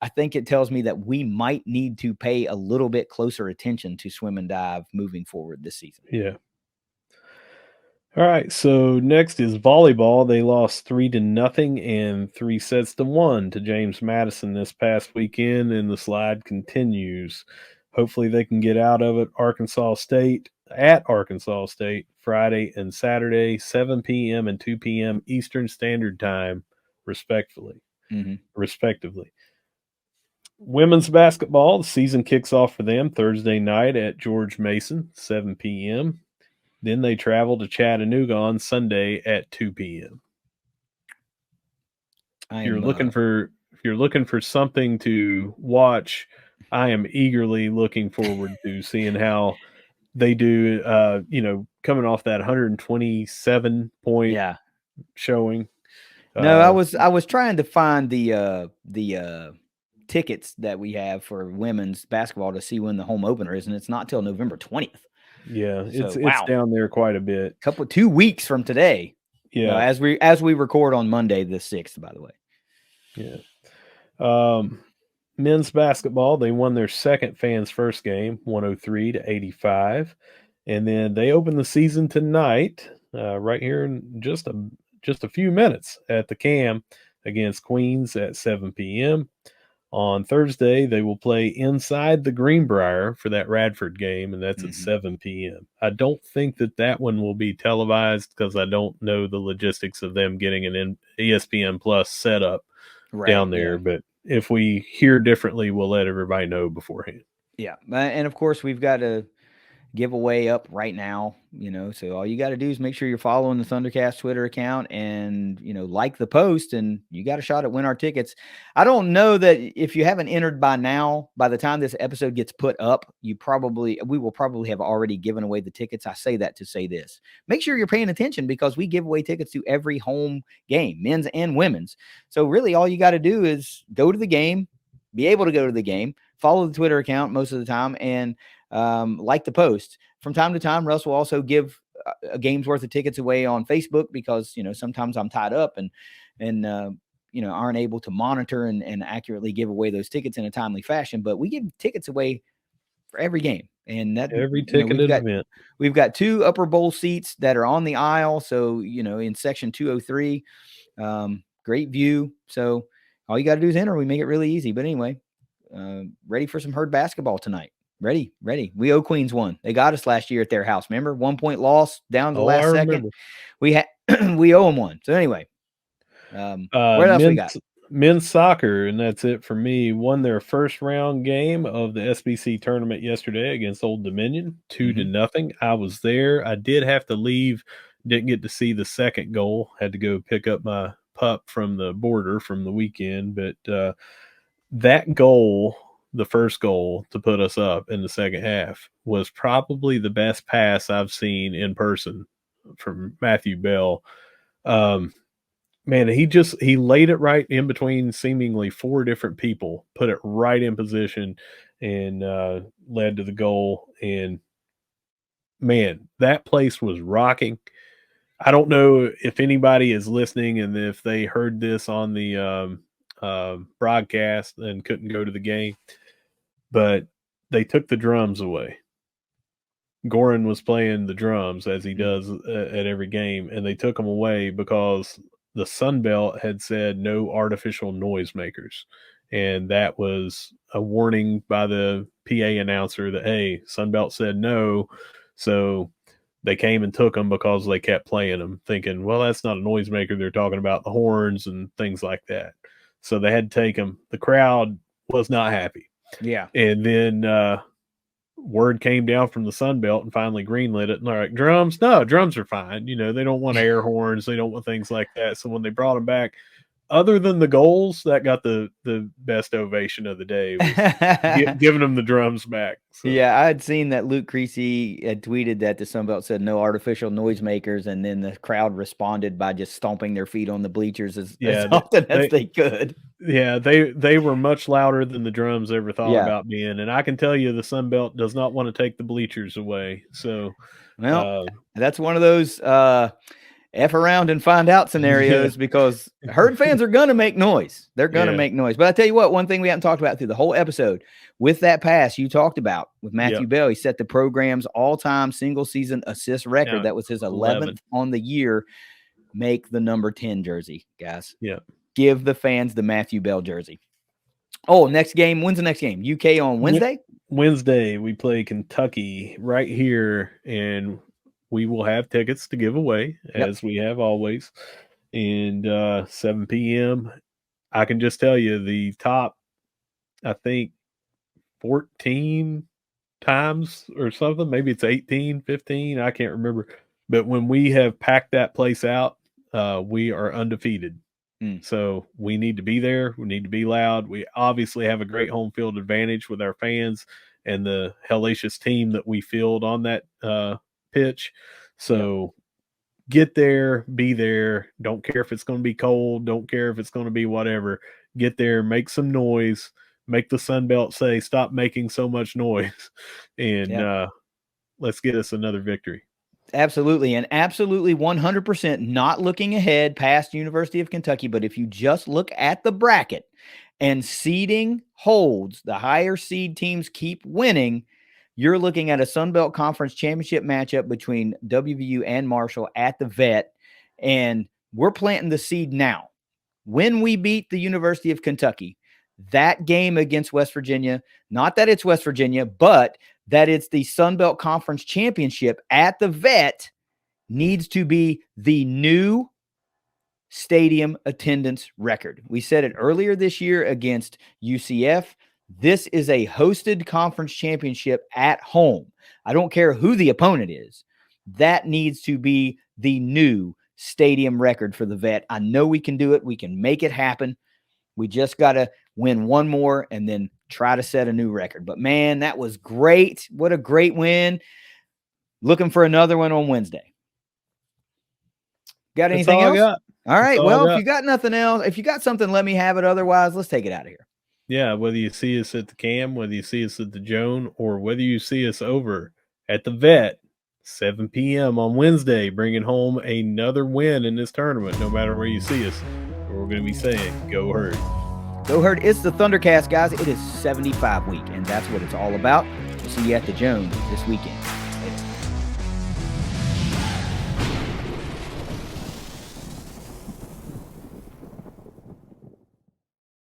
I think it tells me that we might need to pay a little bit closer attention to swim and dive moving forward this season. Yeah. All right. So next is volleyball. They lost 3-0 and 3-1 to James Madison this past weekend, and the slide continues. Hopefully they can get out of it. Arkansas State Friday and Saturday, 7 p.m. and 2 p.m. Eastern Standard Time, respectively. Women's basketball, the season kicks off for them Thursday night at George Mason, 7 p.m. Then they travel to Chattanooga on Sunday at 2 p.m. If you're looking for something to watch, I am eagerly looking forward to seeing how they do. Coming off that 127 point showing. No, I was trying to find the tickets that we have for women's basketball to see when the home opener is, and it's not till November 20th. Yeah, it's down there quite a bit. 2 weeks from today. Yeah, as we record on Monday the 6th, by the way. Yeah. Men's basketball, they won their second fans first game, 103-85, and then they open the season tonight, right here in just a few minutes at the CAM against Queens at 7 p.m. On Thursday, they will play inside the Greenbrier for that Radford game, and that's at 7 p.m. I don't think that one will be televised because I don't know the logistics of them getting an ESPN Plus setup down there. But if we hear differently, we'll let everybody know beforehand. Yeah, and of course, we've got a giveaway up right now, so all you got to do is make sure you're following the ThunderCast Twitter account and, like the post, and you got a shot at win our tickets. I don't know that if you haven't entered by now, by the time this episode gets put up, we will probably have already given away the tickets. I say that to say this. Make sure you're paying attention because we give away tickets to every home game, men's and women's. So really all you got to do is go to the game, be able to go to the game, follow the Twitter account most of the time, and like the post. From time to time, Russ will also give a game's worth of tickets away on Facebook because, sometimes I'm tied up and aren't able to monitor and accurately give away those tickets in a timely fashion, but we give tickets away for every game. And that every ticketed event. We've got 2 upper bowl seats that are on the aisle. So, in section 203, great view. So all you got to do is enter. We make it really easy. But anyway, ready for some herd basketball tonight. Ready. We owe Queens one. They got us last year at their house. Remember, 1-point loss down to the last second. We owe them one. So anyway, what else we got? Men's soccer, and that's it for me, won their first round game of the SBC tournament yesterday against Old Dominion, 2-0. I was there. I did have to leave. Didn't get to see the second goal. Had to go pick up my pup from the border from the weekend. But that goal, the first goal to put us up in the second half, was probably the best pass I've seen in person from Matthew Bell. Man, he laid it right in between seemingly 4 different people, put it right in position, and led to the goal. And man, that place was rocking. I don't know if anybody is listening and if they heard this on the broadcast and couldn't go to the game, but they took the drums away. Goran was playing the drums as he does at every game, and they took them away because the Sun Belt had said no artificial noisemakers. And that was a warning by the PA announcer that, hey, Sun Belt said no. So they came and took them because they kept playing them, thinking, well, that's not a noisemaker. They're talking about the horns and things like that. So they had to take them. The crowd was not happy. Yeah. And then word came down from the Sun Belt and finally greenlit it. And they're like, drums? No, drums are fine. They don't want air horns. They don't want things like that. So when they brought them back, other than the goals, that got the best ovation of the day, was giving them the drums back. So. Yeah, I had seen that Luke Creasy had tweeted that the Sun Belt said no artificial noisemakers, and then the crowd responded by just stomping their feet on the bleachers as often as they could. Yeah, they were much louder than the drums ever thought about being, and I can tell you the Sun Belt does not want to take the bleachers away. So, that's one of those F around and find out scenarios because herd fans are going to make noise. They're going to make noise. But I tell you what, one thing we haven't talked about through the whole episode, with that pass you talked about with Matthew Bell, he set the program's all-time single-season assist record. That was his 11th on the year. Make the number 10 jersey, guys. Yeah. Give the fans the Matthew Bell jersey. Oh, next game. When's the next game? UK on Wednesday? Wednesday, we play Kentucky right here, and we will have tickets to give away, as we have always. And 7 p.m., I can just tell you the top, I think, 14 times or something. Maybe it's 18, 15. I can't remember. But when we have packed that place out, we are undefeated. So we need to be there. We need to be loud. We obviously have a great home field advantage with our fans and the hellacious team that we field on that pitch. So get there, be there. Don't care if it's going to be cold. Don't care if it's going to be whatever. Get there, make some noise, make the Sun Belt say, stop making so much noise, and let's get us another victory. Absolutely. And absolutely 100% not looking ahead past University of Kentucky. But if you just look at the bracket and seeding holds, the higher seed teams keep winning, you're looking at a Sun Belt Conference championship matchup between WVU and Marshall at the Vet. And we're planting the seed now. When we beat the University of Kentucky, that game against West Virginia, not that it's West Virginia, but that it's the Sun Belt Conference Championship at the Vet, needs to be the new stadium attendance record. We said it earlier this year against UCF. This is a hosted conference championship at home. I don't care who the opponent is. That needs to be the new stadium record for the Vet. I know we can do it. We can make it happen. We just got to win one more and then try to set a new record. But, man, that was great. What a great win. Looking for another one on Wednesday. Got anything else? All right. Well, if you got nothing else, if you got something, let me have it. Otherwise, let's take it out of here. Yeah, whether you see us at the Cam, whether you see us at the Joan, or whether you see us over at the Vet, 7 p.m. on Wednesday, bringing home another win in this tournament, no matter where you see us. We're going to be saying, go Herd. Go Herd. It's the ThunderCast, guys. It is 75 week, and that's what it's all about. We'll see you at the Joan this weekend.